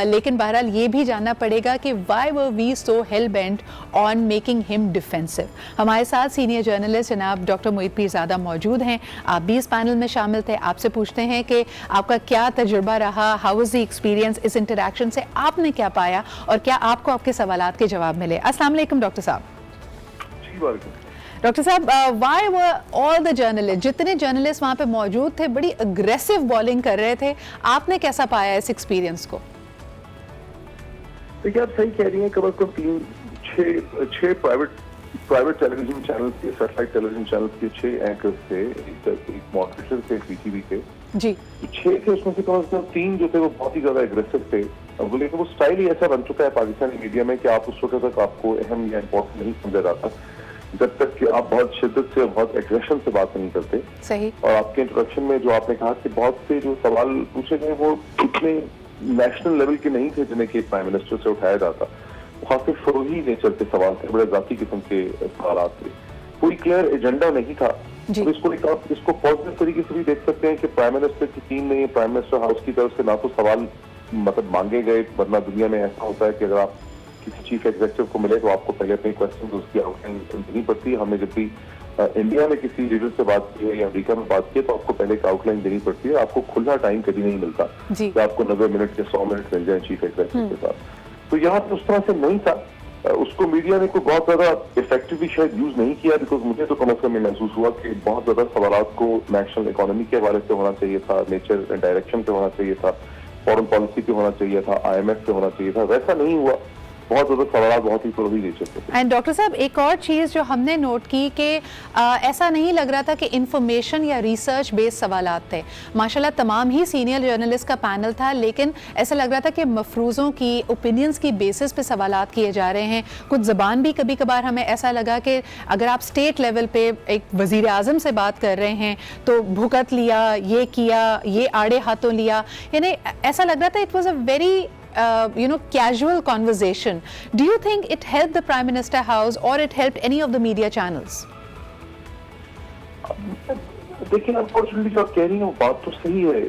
लेकिन बहरहाल ये भी जानना पड़ेगा कि why were we so hell bent on making him defensive. हमारे साथ सीनियर जर्नलिस्ट जनाब डॉक्टर मोहित पीरज़ादा मौजूद हैं। आप भी इस पैनल में शामिल थे। आपसे पूछते हैं कि आपका क्या तजुर्बा रहा, हाउ वाज द एक्सपीरियंस इस इंटरेक्शन से, आपने क्या पाया और क्या आपको आपके सवालात के जवाब मिले? अस्सलाम वालेकुम डॉक्टर साहब। डॉक्टर साहब, why were all the journalist, जितने जर्नलिस्ट वहाँ पे मौजूद थे बड़ी अग्रेसिव बॉलिंग कर रहे थे, आपने कैसा पाया इस एक्सपीरियंस को? देखिए, आप सही कह रही हैं। कम अज कम 6 प्राइवेट टेलीविजन चैनल के, सैटेलाइट टेलीविजन चैनल के 6 एंकर्स थे, एक मॉडरेटर थे पीटीवी के जी। 6 थे, उसमें से कम से कम 3 जो थे वो बहुत ही ज्यादा एग्रेसिव थे। अब लेकिन वो स्टाइल ही ऐसा बन चुका है पाकिस्तानी मीडिया में कि आप उस वक्त तक आपको अहम या इम्पोर्टेंट नहीं समझा जाता जब तक कि आप बहुत शिद्दत से, बहुत एग्रेशन से बात नहीं करते। सही। और आपके इंट्रोडक्शन में जो आपने कहा कि बहुत से जो सवाल पूछे गए वो इतने नेशनल लेवल के नहीं थे जिन्हें कि प्राइम मिनिस्टर से उठाया जाता। खासकर फरोही नेचर के सवाल थे, बड़े जाती किस्म के सवाल थे, कोई क्लियर एजेंडा नहीं था। तो इसको पॉजिटिव तरीके से भी देख सकते हैं कि प्राइम मिनिस्टर की टीम ने, प्राइम मिनिस्टर हाउस की तरफ से ना तो सवाल मतलब मांगे गए, वरना दुनिया में ऐसा होता है कि अगर आप किसी चीफ एग्जीक्यूटिव को मिले तो आपको पहले अपने क्वेश्चन उसकी आउटलाइन देनी पड़ती है। हमने जब भी इंडिया में किसी लीडर से बात की है या अमेरिका में बात की है तो आपको पहले एक आउटलाइन देनी पड़ती है। आपको खुला टाइम कभी नहीं मिलता कि आपको 90 मिनट या 100 मिनट मिल जाए चीफ एग्जीक्यूटिव के साथ। तो यहाँ पे उस तरह से नहीं था। उसको मीडिया ने कोई बहुत ज्यादा इफेक्टिवली शायद यूज नहीं किया, बिकॉज मुझे तो कम अज कम महसूस हुआ कि बहुत ज्यादा सवालात को नेशनल इकोनॉमी के हवाले से होना चाहिए था, नेचर डायरेक्शन पे होना चाहिए था, फॉरेन पॉलिसी पे होना चाहिए था, IMF पे होना चाहिए था। वैसा नहीं हुआ। बहुत ज्यादा सवाल बहुत ही प्रोही नेचर के। एंड डॉक्टर साहब एक और चीज़ जो हमने नोट की कि ऐसा नहीं लग रहा था कि इंफॉर्मेशन या रिसर्च बेस्ड सवालात थे। माशाल्लाह तमाम ही सीनियर जर्नलिस्ट का पैनल था, लेकिन ऐसा लग रहा था कि मफरूज़ों की ओपिनियंस की बेसिस पे सवालात किए जा रहे हैं। कुछ ज़बान भी कभी कभार हमें ऐसा लगा कि अगर आप स्टेट लेवल पे एक वज़ीर आज़म से बात कर रहे हैं तो भुगत लिया, ये किया, ये आड़े हाथों लिया, यानी ऐसा लग रहा था it was a very casual conversation. Do you think it helped the Prime Minister House or it helped any of the media channels? देखिए, अनफॉर्चुनेटली जो आप कह रही हैं वो बात तो सही है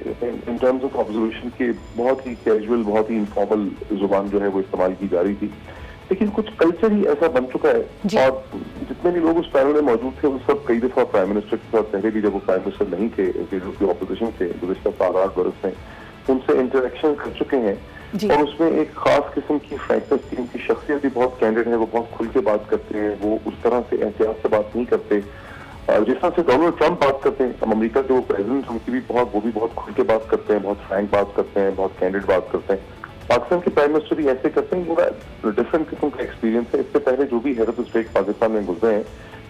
इन टर्म्स ऑफ ऑब्जर्वेशन के। बहुत ही कैजुअल, बहुत ही इनफॉर्मल जुबान जो है वो इस्तेमाल की जा रही थी, लेकिन कुछ कल्चर ही ऐसा बन चुका है। और जितने भी लोग उस पैनल में मौजूद थे वो सब कई दफा प्राइम मिनिस्टर के साथ, पहले भी जब वो प्राइम मिनिस्टर नहीं थे, ऑपोजिशन थे गुज़िश्ता 7-8 बरस में, उनसे इंटरेक्शन कर चुके हैं। और उसमें एक खास किस्म की फ्रैंकनेस थी। उनकी शख्सियत भी बहुत कैंडिड है, वो बहुत खुल के बात करते हैं, वो उस तरह से एहतियात से बात नहीं करते जिस तरह से डोनाल्ड ट्रंप बात करते हैं। अब अमेरिका के वो प्रेसिडेंट, उनकी भी वो भी बहुत खुल के बात करते हैं, बहुत फ्रैंक बात करते हैं, बहुत कैंडिड बात करते हैं। पाकिस्तान के प्राइम मिनिस्टर भी ऐसे करते हैं। पूरा डिफरेंट किस्म का एक्सपीरियंस है। इससे पहले जो भी हेड ऑफ स्टेट पाकिस्तान में गुजरे हैं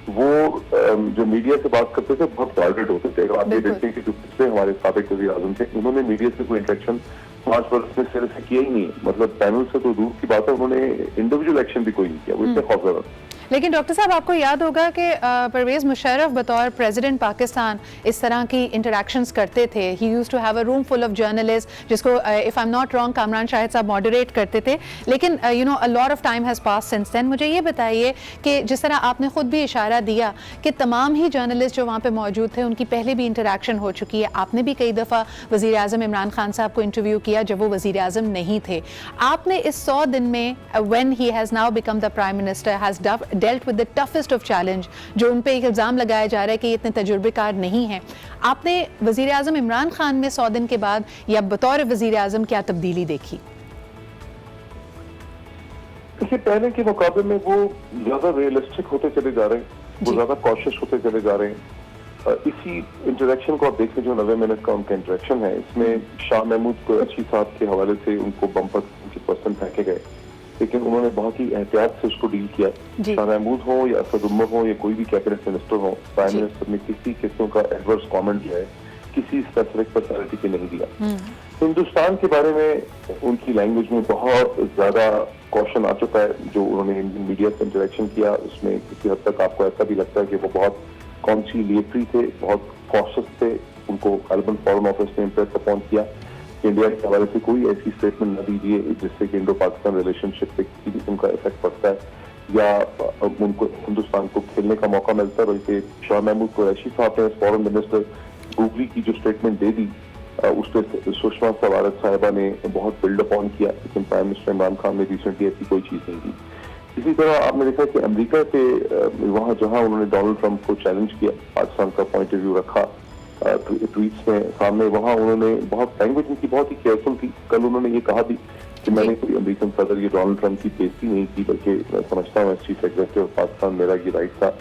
वो जो मीडिया से बात करते थे बहुत गार्डेड होते थे। आप ये देखते हैं कि जो पिछले हमारे साबिक वज़ीर आज़म थे, उन्होंने मीडिया से कोई इंटरेक्शन 5 वर्ष में सिरे से किया ही नहीं। मतलब पैनल से तो दूर की बात है, उन्होंने इंडिविजुअल एक्शन भी कोई नहीं किया। वो इतने खौफजदा। लेकिन डॉक्टर साहब आपको याद होगा कि परवेज़ मुशर्रफ बतौर प्रेसिडेंट पाकिस्तान इस तरह की इंटरेक्शंस करते थे। He used to have a room full of journalist, जिसको if I am not wrong Kamran Shahid sahab moderate करते थे। लेकिन a lot of time has passed since then. मुझे ये बताइए कि जिस तरह आपने खुद भी इशारा दिया कि तमाम ही जर्नलिस्ट जो वहाँ पे मौजूद थे उनकी पहले भी इंटरेक्शन हो चुकी है। आपने भी कई दफ़ा वज़ीर आज़म इमरान खान साहब को इंटरव्यू किया जब वो वज़ीर आज़म नहीं थे। आपने इस 100 दिन में when he has now become the prime minister has dealt with the toughest of challenge, जो उन पे एक इल्ज़ाम लगाया जा रहा है कि ये इतने तजुर्बेकार नहीं हैं, आपने वज़ीर आज़म इमरान खान में 100 दिन के बाद या बतौर वज़ीर आज़म क्या तब्दीली देखी? देखिए, पहले के मुकाबले में वो ज्यादा रियलिस्टिक होते चले जा रहे हैं, वो ज्यादा कॉशियस होते चले जा रहे हैं। इसी इंटरेक्शन को आप देखें जो 90 मिनट का उनका इंटरेक्शन है, इसमें शाह महमूद कुरैशी साहब के हवाले से उनको बम्पर के पर्सन फेंके गए, लेकिन उन्होंने बहुत ही एहतियात से उसको डील किया। शाह महमूद हो या असद उमर हो या कोई भी कैबिनेट मिनिस्टर हो, प्राइम मिनिस्टर ने किसी किस्म का एडवर्स कमेंट जो है किसी स्पेसिफिक पर्सनैलिटी पे नहीं दिया। हिंदुस्तान के बारे में उनकी लैंग्वेज में बहुत ज्यादा कॉशन आ चुका है। जो उन्होंने इंडियन मीडिया से इंटरेक्शन किया उसमें किसी हद तक आपको ऐसा भी लगता है कि वो बहुत कॉन्सिलिएटरी थे, बहुत कॉशियस थे। उनको गालिबन फॉरेन ऑफिस ने इम्प्रेस अपॉन किया। इंडिया के हवाले से कोई ऐसी स्टेटमेंट न दीजिए जिससे कि इंडो पाकिस्तान रिलेशनशिप पे किसी किस्म का इफेक्ट पड़ता है या उनको हिंदुस्तान को खेलने का मौका मिलता है। बल्कि शाह महमूद कुरैशी साहब ने फॉरेन मिनिस्टर गूगली की जो स्टेटमेंट दे दी उस पर सुषमा स्वराज साहिबा ने बहुत बिल्डअप ऑन किया, लेकिन प्राइम मिनिस्टर इमरान खान ने रिसेंटली ऐसी कोई चीज नहीं की। इसी तरह आपने देखा कि अमेरिका के वहाँ जहाँ उन्होंने डोनाल्ड ट्रंप को चैलेंज किया, पाकिस्तान का पॉइंट ऑफ व्यू रखा ट्वीट्स में सामने, वहाँ उन्होंने बहुत लैंग्वेज उनकी बहुत ही केयरफुल थी। कल उन्होंने ये कहा भी कि मैंने कोई अमेरिकन सदर ये डोनाल्ड ट्रंप की बेइज्जती नहीं की, बल्कि मैं समझता हूँ चीफ एग्जीक्यूटिव पाकिस्तान मेरा ये राइट था,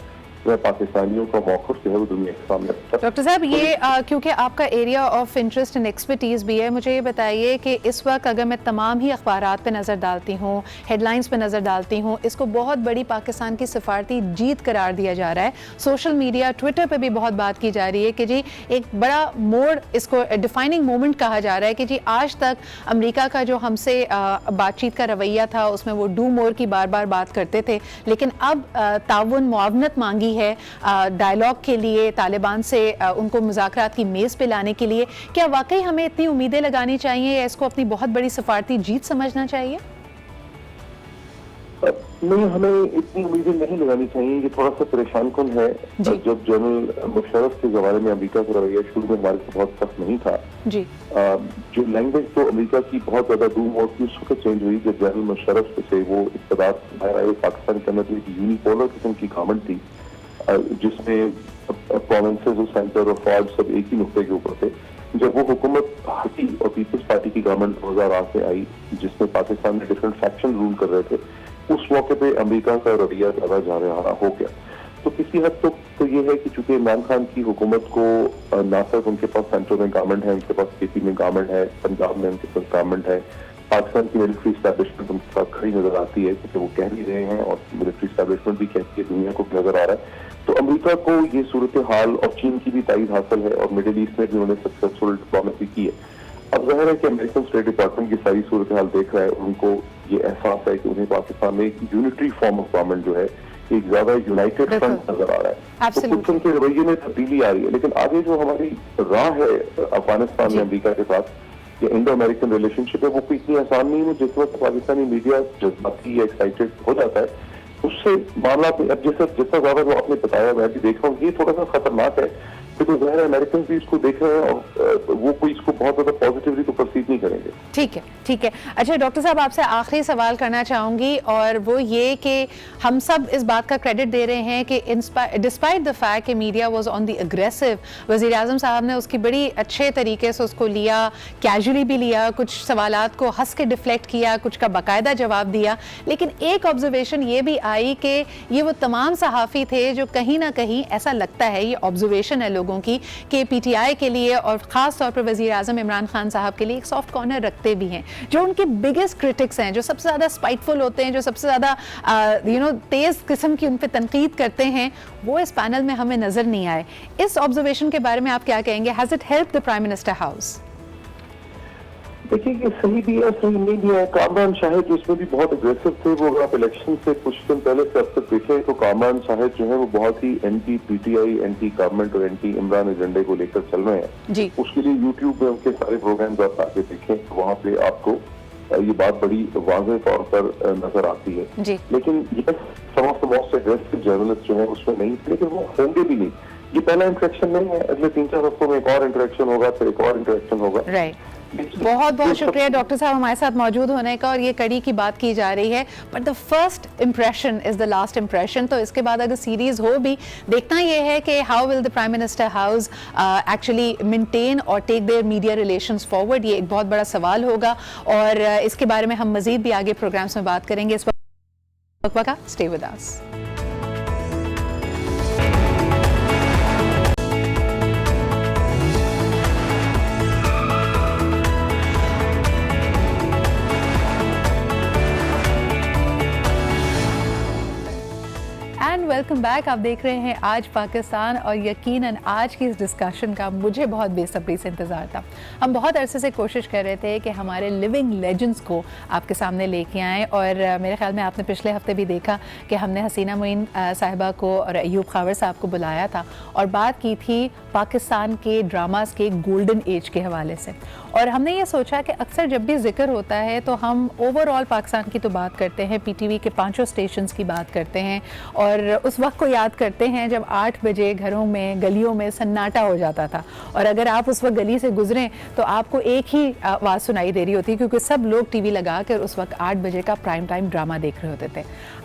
मैं पाकिस्तानियों का मौक़िफ़ जो है वो दुनिया के सामने रखा। डॉक्टर साहब ये क्योंकि आपका area of interest and expertise भी है, मुझे ये बताइए कि इस वक्त अगर मैं तमाम ही अखबारात पे नज़र डालती हूँ, हेडलाइंस पे नज़र डालती हूँ, इसको बहुत बड़ी पाकिस्तान की सफारती जीत करार दिया जा रहा है। सोशल मीडिया ट्विटर पे भी बहुत बात की जा रही है कि जी एक बड़ा मोड़, इसको डिफाइनिंग मोमेंट कहा जा रहा है कि जी आज तक अमेरिका का जो हमसे बातचीत का रवैया था उसमें वो डू मोर की बार बार बात करते थे, लेकिन अब ताउन मुआवनत मांगी है डायलॉग के लिए, तालिबान से उनको मुज़ाकरात की मेज़ पे लाने के लिए। क्या वाकई हमें इतनी उम्मीदें लगानी चाहिए या इसको अपनी बहुत बड़ी सफारती जीत समझना चाहिए? नहीं, हमें इतनी उम्मीदें नहीं लगानी चाहिए। ये थोड़ा सा परेशान कौन है। जब जनरल मुशर्रफ के जमाने में अमेरिका का रवैया शुरू में हमारे से बहुत सख्त नहीं था जी। जो लैंग्वेज तो अमेरिका की बहुत ज्यादा डूम और की उस वक्त चेंज हुई जब जनरल मुशर्रफ से वो इक़्तिदार बाहर आए। पाकिस्तान के अंदर एक यूनिपोलर किस्म की गवर्नमेंट थी जिसमें प्रोविंसेस और सेंटर और फौज सब एक ही नुक्ते के ऊपर थे। जब वो हुकूमत हटी और पीपल्स पार्टी की गवर्नमेंट 2008 में आई जिसमें पाकिस्तान में डिफरेंट फैक्शन रूल कर रहे थे, उस मौके पे अमेरिका का रवैया ज्यादा जारहाना हो गया। तो किसी हद तक तो ये है कि चूंकि इमरान खान की हुकूमत को ना सिर्फ उनके पास सेंट्रल में गवर्नमेंट है, उनके पास केपी में गवर्नमेंट है, पंजाब में उनके पास गवर्नमेंट है, पाकिस्तान की मिलिट्री स्टैब्लिशमेंट उनके साथ खड़ी नजर आती है क्योंकि वो कह भी रहे हैं और मिलिट्री स्टैब्लिशमेंट भी कहती है, दुनिया को नजर आ रहा है। तो अमेरिका को ये सूरत हाल और चीन की भी तायद हासिल है और मिडिल ईस्ट में भी उन्होंने सक्सेसफुल डिप्लोमेसी की है। अब जाहिर है कि अमेरिकन स्टेट डिपार्टमेंट की सारी सूरत हाल देख रहा है, उनको ये एहसास है कि उन्हें पाकिस्तान में एक यूनिटरी फॉर्म ऑफ गवर्नमेंट जो है एक ज्यादा यूनाइटेड फ्रंट नजर आ रहा है। तो कुछ उनके रवैये में तब्दीली आ रही है, लेकिन आगे जो हमारी राह है अफगानिस्तान में अमेरिका के साथ ये इंडो अमेरिकन रिलेशनशिप है वो कोई इतनी आसान नहीं है। जिस वक्त पाकिस्तानी मीडिया जज्बाती या एक्साइटेड हो जाता है उससे मामला अब जैसा जितना ज्यादा वो आपने बताया मैं भी देख रहा हूँ ये थोड़ा सा खतरनाक है क्योंकि ज़ाहिर है अमेरिकन भी इसको देख रहे हैं और वो कोई इसको बहुत ज्यादा पॉजिटिवली तो परसीव नहीं करेंगे। ठीक है, ठीक है। अच्छा डॉक्टर साहब आपसे आखिरी सवाल करना चाहूंगी और वो ये कि हम सब इस बात का क्रेडिट दे रहे हैं कि डिस्पाइट द फैक्ट कि media was on the aggressive, वज़ीर आज़म साहब ने उसकी बड़ी अच्छे तरीके से उसको लिया, कैजुअली भी लिया, कुछ सवालात को हंस के डिफ्लेक्ट किया, कुछ का बाकायदा जवाब दिया। लेकिन एक ऑब्जर्वेशन ये भी आई कि ये वो तमाम सहाफ़ी थे जो कहीं ना कहीं ऐसा लगता है, ये ऑब्जर्वेशन है लोगों की, कि पीटीआई के लिए और ख़ास तौर पर वज़ीर आज़म इमरान खान साहब के लिए एक सॉफ्ट कॉर्नर रखते भी हैं। जो उनके बिगेस्ट क्रिटिक्स हैं, जो सबसे ज़्यादा स्पाइटफुल होते हैं, जो सबसे ज़्यादा तेज़ किस्म की उन पर तनकीद करते हैं, वो इस पैनल में हमें नज़र नहीं आए। इस ऑब्जर्वेशन के बारे में आप क्या कहेंगे? Has it help the prime minister house? देखिए ये सही भी है सही नहीं भी है। कामरान शाहिद जिसमें भी बहुत अग्रेसिव थे, वो अगर आप इलेक्शन से कुछ दिन पहले से अब तक देखें तो कामरान शाहिद जो है वो बहुत ही एंटी पीटीआई, एंटी गवर्नमेंट और एंटी इमरान एजेंडे को लेकर चल रहे हैं जी। उसके लिए यूट्यूब में उनके सारे प्रोग्राम्स आप आके देखें तो वहाँ पे आपको ये बात बड़ी वाज़ेह तौर पर नजर आती है जी। लेकिन ये some of the most aggressive journalist जो है उसमें नहीं, लेकिन वो होंगे भी नहीं। ये पहला इंटरेक्शन नहीं है, अगले 3-4 हफ्तों में एक और इंटरेक्शन होगा, फिर एक और इंटरेक्शन होगा। राइट। बहुत बहुत शुक्रिया डॉक्टर साहब हमारे साथ मौजूद होने का। और ये कड़ी की बात की जा रही है, but the first impression is the last impression. तो इसके बाद अगर सीरीज हो भी, देखना ये है कि how will the prime minister house actually maintain और take their media relations forward. ये एक बहुत बड़ा सवाल होगा और इसके बारे में हम मजीद भी आगे प्रोग्राम्स में बात करेंगे। इस वक्त stay with us. Welcome back. आप देख रहे हैं आज पाकिस्तान और यकीनन आज की इस डिस्कशन का मुझे बहुत बेसब्री से इंतज़ार था। हम बहुत अरसे से कोशिश कर रहे थे कि हमारे लिविंग लेजेंड्स को आपके सामने लेके आएँ और मेरे ख्याल में आपने पिछले हफ्ते भी देखा कि हमने हसीना मोइन साहिबा को और अयूब खावर साहब को बुलाया था और बात की थी पाकिस्तान के ड्रामास के गोल्डन एज के हवाले से। और हमने ये सोचा कि अक्सर जब भी जिक्र होता है तो हम ओवरऑल पाकिस्तान की तो बात करते हैं, पीटीवी के 5 स्टेशंस की बात करते हैं और उस वक्त को याद करते हैं जब 8 बजे घरों में गलियों में सन्नाटा हो जाता था और अगर आप उस वक्त गली से गुजरें तो आपको एक ही आवाज़ सुनाई दे रही होती क्योंकि सब लोग टीवी लगा कर उस वक्त 8 बजे का प्राइम टाइम ड्रामा देख रहे होते थे।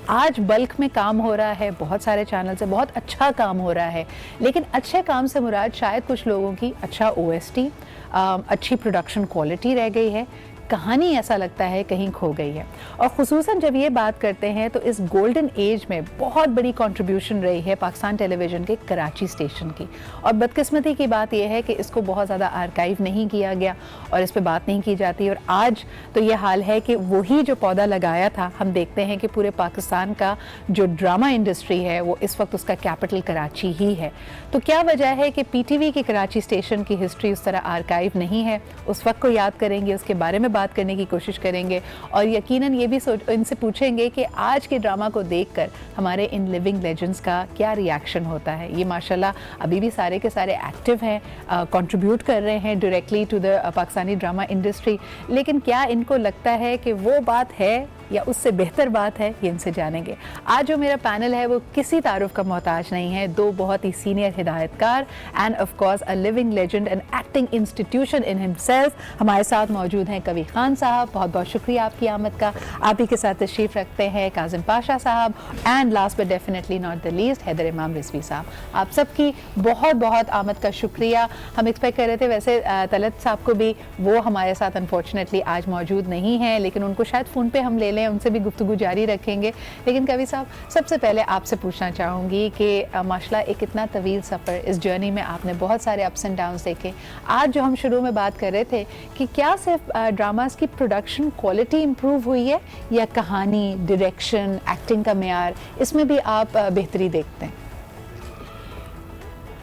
आज बल्क में काम हो रहा है, बहुत सारे चैनल से बहुत अच्छा काम हो रहा है, लेकिन अच्छे काम से मुराद शायद कुछ लोगों की अच्छा ओएसटी, अच्छी प्रोडक्शन क्वालिटी रह गई है, कहानी ऐसा लगता है कहीं खो गई है। और ख़ुसूसन जब ये बात करते हैं तो इस गोल्डन एज में बहुत बड़ी कंट्रीब्यूशन रही है पाकिस्तान टेलीविज़न के कराची स्टेशन की। और बदकिस्मती की बात यह है कि इसको बहुत ज़्यादा आर्काइव नहीं किया गया और इस पे बात नहीं की जाती। और आज तो ये हाल है कि वही जो पौधा लगाया था, हम देखते हैं कि पूरे पाकिस्तान का जो ड्रामा इंडस्ट्री है वो इस वक्त उसका कैपिटल कराची ही है। तो क्या वजह है कि पीटीवी के कराची स्टेशन की हिस्ट्री उस तरह आर्काइव नहीं है? उस वक्त को याद करेंगे, उसके बारे में बात करने की कोशिश करेंगे और यकीनन ये भी इनसे पूछेंगे कि आज के ड्रामा को देखकर हमारे इन लिविंग लेजेंड्स का क्या रिएक्शन होता है। ये माशाल्लाह अभी भी सारे के सारे एक्टिव हैं, कंट्रीब्यूट कर रहे हैं directly to the Pakistani drama industry, लेकिन क्या इनको लगता है कि वो बात है या उससे बेहतर बात है, ये इनसे जानेंगे। आज जो मेरा पैनल है वो किसी तारुफ का मोहताज नहीं है, दो बहुत ही सीनियर हिदायतकार and of course a living legend and acting institution in himself. हमारे साथ मौजूद हैं कवी खान साहब, बहुत बहुत शुक्रिया आपकी आमद का। आप ही के साथ तशरीफ़ रखते हैं Kazim Pasha sahab and last but definitely not the least Haider Imam Rizvi साहब। आप सबकी बहुत बहुत आमद का शुक्रिया। हम एक्सपेक्ट कर रहे थे वैसे तलत साहब को भी, वो हमारे साथ अनफॉर्चुनेटली आज मौजूद नहीं है, लेकिन उनको शायद फ़ोन पे हम ले लें, उनसे भी गुफ्तगू जारी रखेंगे। लेकिन कवि साहब, सबसे पहले आपसे पूछना चाहूँगी कि माशाल्लाह एक इतना तवील सफ़र, इस जर्नी में आपने बहुत सारे अप्स एंड डाउन्स देखे। आज जो हम शुरू में बात कर रहे थे कि क्या सिर्फ ड्रामास की प्रोडक्शन क्वालिटी इम्प्रूव हुई है या कहानी, डायरेक्शन, एक्टिंग का मेयार, इसमें भी आप बेहतरी देखते हैं?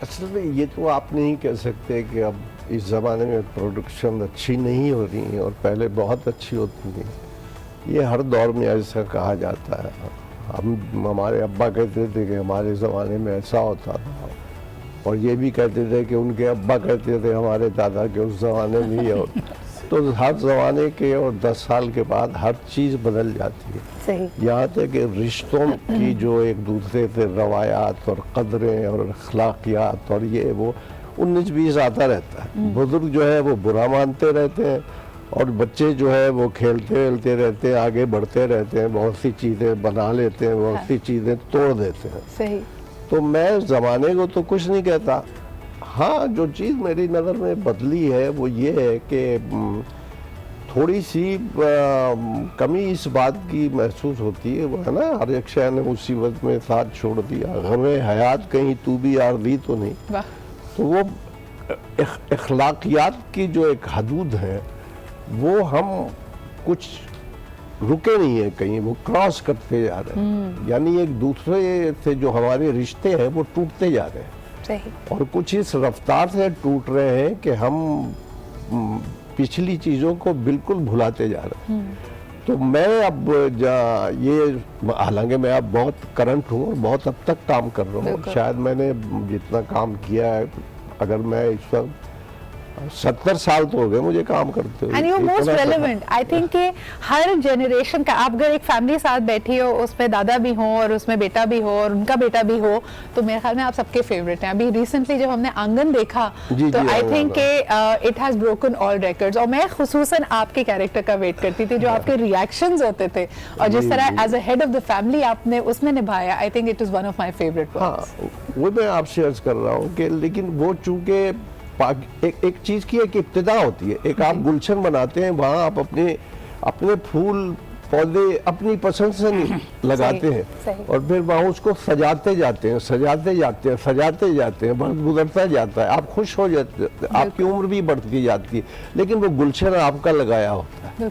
असल में ये तो आप नहीं कह सकते कि अब इस ज़माने में प्रोडक्शन अच्छी नहीं हो रही है और पहले बहुत अच्छी होती थी। ये हर दौर में ऐसा कहा जाता है। हमारे अब्बा कहते थे कि हमारे ज़माने में ऐसा होता था, और ये भी कहते थे कि उनके अब्बा कहते थे हमारे दादा के उस ज़माने में ये होता। तो हर ज़माने के और 10 साल के बाद हर चीज़ बदल जाती है। सही। यहाँ तक कि रिश्तों की जो एक दूसरे से रवायात और कदरें और अखलाकियात और ये वो 19-20 आता रहता है। बुजुर्ग जो है वो बुरा मानते रहते हैं और बच्चे जो है वो खेलते खेलते रहते हैं, आगे बढ़ते रहते हैं, बहुत सी चीज़ें बना लेते हैं, बहुत सी चीज़ें तोड़ देते हैं। सही। तो मैं ज़माने को तो कुछ नहीं कहता। हाँ, जो चीज़ मेरी नज़र में बदली है वो ये है कि थोड़ी सी कमी इस बात की महसूस होती है, वो है ना, हर एक शय ने मुसीबत में साथ छोड़ दिया, हमें हयात कहीं तू भी यार दी तो नहीं। तो वो अखलाकियात की जो एक हदूद है वो हम कुछ रुके नहीं है कहीं, वो क्रॉस करते जा रहे हैं। यानी एक दूसरे से जो हमारे रिश्ते हैं वो टूटते जा रहे हैं। सही। और कुछ इस रफ्तार से टूट रहे हैं कि हम पिछली चीज़ों को बिल्कुल भुलाते जा रहे हैं। तो मैं अब ये, हालांकि मैं अब बहुत करंट हूँ और बहुत अब तक काम कर रहा हूँ। शायद मैंने जितना काम किया है, अगर मैं इस वक्त 70 साल तो हो गए मुझे काम करते हुए। And you most relevant, I think कि हर जनरेशन का, आप अगर एक फैमिली साथ बैठी हो, उसमें दादा भी हो और उसमें बेटा भी हो और उनका बेटा भी हो, तो मेरे ख्याल में आप सबके फेवरेट हैं। अभी रिसेंटली जब हमने आंगन देखा तो आई थिंक के it has broken all records. और मैं खुसूसन आपके कैरेक्टर का वेट करती थी, जो आपके रिएक्शंस होते थे और जिस तरह as a head of the family आपने उसमें निभाया। I think it is one of my favourite works. वो मैं आपसे अर्ज कर रहा हूँ कि लेकिन वो चूंकि एक चीज की एक इब्तिदा होती है। एक आप गुलशन बनाते हैं, वहाँ आप अपने फूल पौधे अपनी पसंद से नहीं लगाते हैं और फिर वहाँ उसको सजाते जाते हैं, सजाते जाते हैं, सजाते जाते हैं, वक्त गुजरता जाता है, आप खुश हो जाते हैं, आपकी उम्र भी बढ़ती जाती है, लेकिन वो गुलशन आपका लगाया होता है।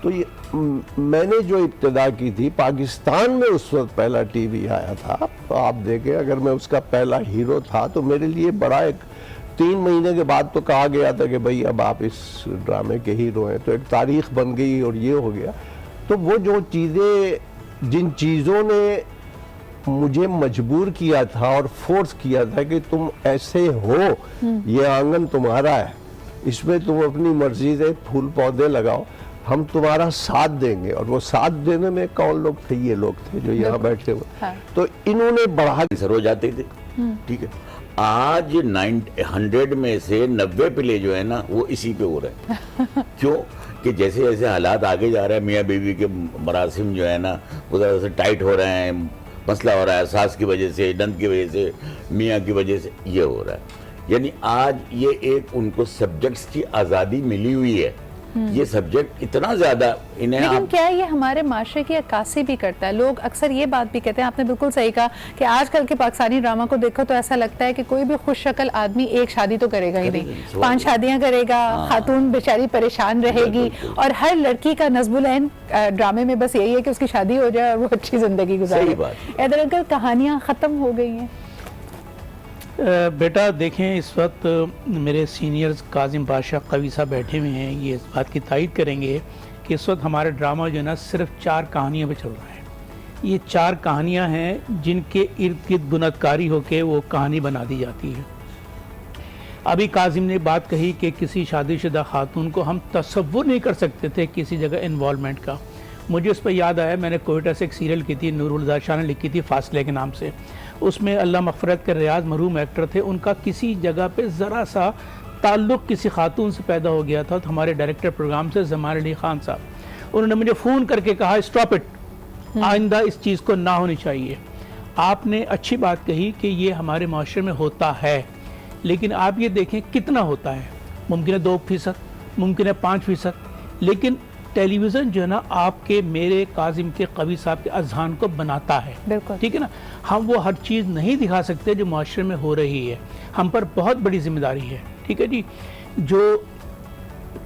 तो ये मैंने जो इब्तिदा की थी, पाकिस्तान में उस वक्त पहला टीवी आया था, तो आप देखें, अगर मैं उसका पहला हीरो था तो मेरे लिए बड़ा एक 3 महीने के बाद तो कहा गया था कि भाई अब आप इस ड्रामे के हीरो हैं, तो एक तारीख बन गई और ये हो गया। तो वो जो चीज़ें, जिन चीज़ों ने मुझे मजबूर किया था और फोर्स किया था कि तुम ऐसे हो, ये आंगन तुम्हारा है, इसमें तुम अपनी मर्जी से फूल पौधे लगाओ, हम तुम्हारा साथ देंगे। और वो साथ देने में कौन लोग थे? ये लोग थे जो यहाँ बैठे हुए। हाँ। तो इन्होंने बढ़ा सर हो जाते थे। ठीक है, आज 100 में से 90 प्ले जो है ना वो इसी पे हो रहे हैं। क्यों? कि जैसे जैसे हालात आगे जा रहे हैं, मियाँ बीवी के मरासिम जो है ना वो ज़्यादा से टाइट हो रहे हैं, मसला हो रहा है, सास की वजह से, नंद की वजह से, मियाँ की वजह से ये हो रहा है। यानी आज ये एक उनको सब्जेक्ट्स की आज़ादी मिली हुई है। ये सब्जेक्ट इतना ज्यादा इन्हें, लेकिन क्या ये हमारे माशरे की अक्कासी भी करता है? लोग अक्सर ये बात भी कहते हैं, आपने बिल्कुल सही कहा कि आजकल के पाकिस्तानी ड्रामा को देखो तो ऐसा लगता है कि कोई भी खुश शक्ल आदमी एक शादी तो करेगा ही नहीं, 5 शादियां करेगा। खातून बेचारी परेशान रहेगी और हर लड़की का नज़्बुल ऐन ड्रामे में बस यही है कि उसकी शादी हो जाए और वो अच्छी जिंदगी गुजारे। इधर अगर कहानियां खत्म हो गई हैं। बेटा देखें, इस वक्त मेरे सीनियर्स काजिम पाशा कवि साहब बैठे हुए हैं, ये इस बात की तायद करेंगे कि इस वक्त हमारा ड्रामा जो है ना सिर्फ 4 कहानियों पे चल रहा है। ये 4 कहानियां हैं जिनके इर्द गिर्द बुनदकारी होकर वो कहानी बना दी जाती है। अभी काजिम ने बात कही कि किसी शादीशुदा खातून को हम तसव्वुर नहीं कर सकते थे किसी जगह इन्वॉल्वमेंट का। मुझे उस पर याद आया, मैंने कोयटा से एक सीरियल की थी, नूरुल शाह ने लिखी थी, फासले के नाम से। उसमें अल्लाह मग़फ़िरत के रियाज मरहूम एक्टर थे, उनका किसी जगह पे ज़रा सा ताल्लुक़ किसी खातून से पैदा हो गया था, तो हमारे डायरेक्टर प्रोग्राम से ज़मान अली ख़ान साहब, उन्होंने मुझे फ़ोन करके कहा स्टॉप इट, आइंदा इस चीज़ को ना होनी चाहिए। आपने अच्छी बात कही कि ये हमारे माशरे में होता है, लेकिन आप ये देखें कितना होता है। मुमकिन है 2%, मुमकिन है 5%, लेकिन टेलीविज़न जो है ना आपके, मेरे, काजिम के, कवि साहब के अज़हान को बनाता है, ठीक है ना। हम वो हर चीज़ नहीं दिखा सकते जो माशरे में हो रही है, हम पर बहुत बड़ी जिम्मेदारी है, ठीक है जी। जो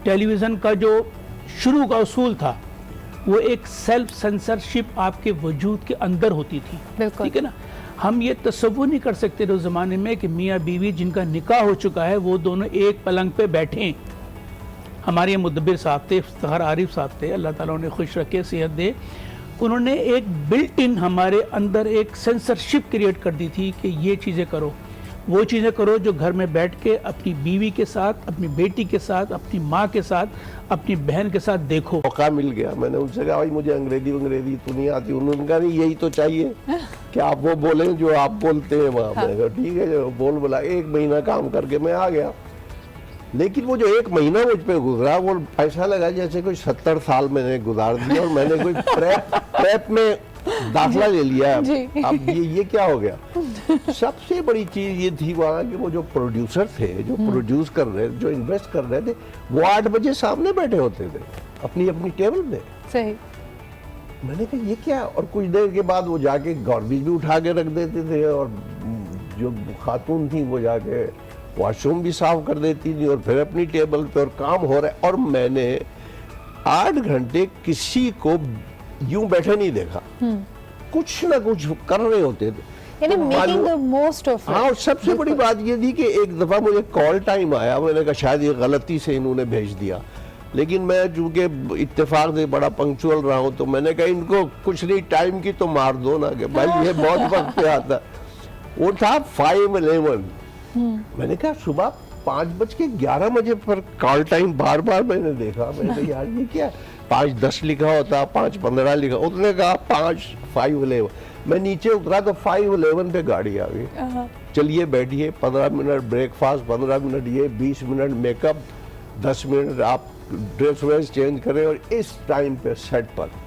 टेलीविज़न का जो शुरू का उसूल था वो एक सेल्फ सेंसरशिप आपके वजूद के अंदर होती थी, ठीक है ना। हम ये तसव्वुर नहीं कर सकते उस ज़माने में कि मियाँ बीवी जिनका निकाह हो चुका है वो दोनों एक पलंग पे बैठें। हमारे मुदब्बिर साहब थे, इफ्तिखार आरिफ साहब थे, अल्लाह ताला उन्हें खुश रखे, सेहत दे। उन्होंने एक बिल्ट इन हमारे अंदर एक सेंसरशिप क्रिएट कर दी थी कि ये चीज़ें करो, वो चीज़ें करो जो घर में बैठ के अपनी बीवी के साथ, अपनी बेटी के साथ, अपनी माँ के साथ, अपनी बहन के साथ देखो। मौका मिल गया, मैंने उनसे कहा भाई मुझे अंग्रेजी तो नहीं आती। उन्होंने कहा नहीं यही तो चाहिए कि आप वो बोलें जो आप बोलते हैं वहाँ। मैंने कहा ठीक है, जो बोला 1 महीना काम करके मैं आ गया। लेकिन वो जो 1 महीना मुझ पे गुजरा वो ऐसा लगा जैसे कोई 70 साल मैंने गुजार दिया और मैंने कोई प्रेप में दाखिला ले लिया। अब ये क्या हो गया। सबसे बड़ी चीज ये थी वहाँ कि वो जो प्रोड्यूसर थे, जो प्रोड्यूस कर रहे, जो इन्वेस्ट कर रहे थे, वो 8 बजे सामने बैठे होते थे अपनी अपनी टेबल पे। सही। मैंने कहा ये क्या। और कुछ देर के बाद वो जाके गार्बेज भी उठा के रख देते थे और जो खातून थी वो जाके वॉशरूम भी साफ कर देती थी और फिर अपनी टेबल पे और काम हो रहा है। और मैंने 8 घंटे किसी को यूं बैठे नहीं देखा, कुछ ना कुछ कर रहे होते थे, यानी making the most of it. हाँ, और सबसे बड़ी बात ये थी कि एक दफा मुझे कॉल टाइम आया, मैंने कहा शायद ये गलती से इन्होंने भेज दिया, लेकिन मैं चूंकि इत्तेफाक से बड़ा पंक्चुअल रहा हूँ तो मैंने कहा इनको कुछ नहीं टाइम की तो मार दो ना कि भाई ये बहुत वक्त पे आता। वो था 5:11। मैंने कहा सुबह 5:11 पर कॉल टाइम बार बार मैंने देखा। मैंने कहा यार ये क्या, 5:10 लिखा होता, 5:15 लिखा। उसने कहा 5:11। मैं नीचे उतरा तो 5:11 पे गाड़ी आ गई। चलिए बैठिए, 15 मिनट ब्रेकफास्ट, 15 मिनट ये, 20 मिनट मेकअप, 10 मिनट आप ड्रेस वेस चेंज करें और इस टाइम पे सेट पर।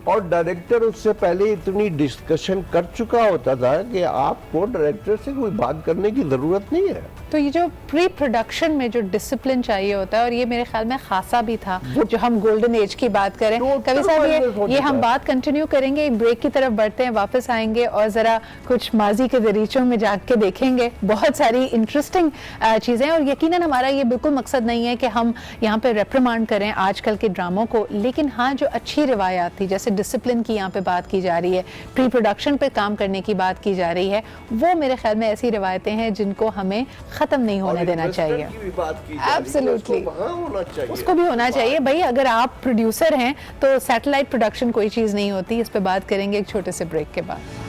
और डायरेक्टर उससे पहले इतनी डिस्कशन कर चुका होता था कि आपको डायरेक्टर से कोई बात करने की जरूरत नहीं है। तो ये जो प्री प्रोडक्शन में जो डिसिप्लिन चाहिए होता है, और ये मेरे ख्याल में खासा भी था जो हम गोल्डन एज की बात करें। कवि साहब ये हम बात कंटिन्यू करेंगे, एक ब्रेक की तरफ बढ़ते हैं, वापस आएंगे और ज़रा कुछ माजी के दरीचों में जाके देखेंगे बहुत सारी इंटरेस्टिंग चीज़ें। और यकीनन हमारा ये बिल्कुल मकसद नहीं है कि हम यहाँ पे रेप्रिमांड करें आजकल के ड्रामों को, लेकिन हाँ जो अच्छी रिवायात थी, जैसे डिसिप्लिन की यहाँ पे बात की जा रही है, प्री प्रोडक्शन पे काम करने की बात की जा रही है, वो मेरे ख्याल में ऐसी रिवायतें हैं जिनको हमें खत्म नहीं होने देना चाहिए। एब्सोल्युटली, उसको भी होना चाहिए भाई। अगर आप प्रोड्यूसर हैं तो सैटेलाइट प्रोडक्शन कोई चीज़ नहीं होती। इस पे बात करेंगे एक छोटे से ब्रेक के बाद।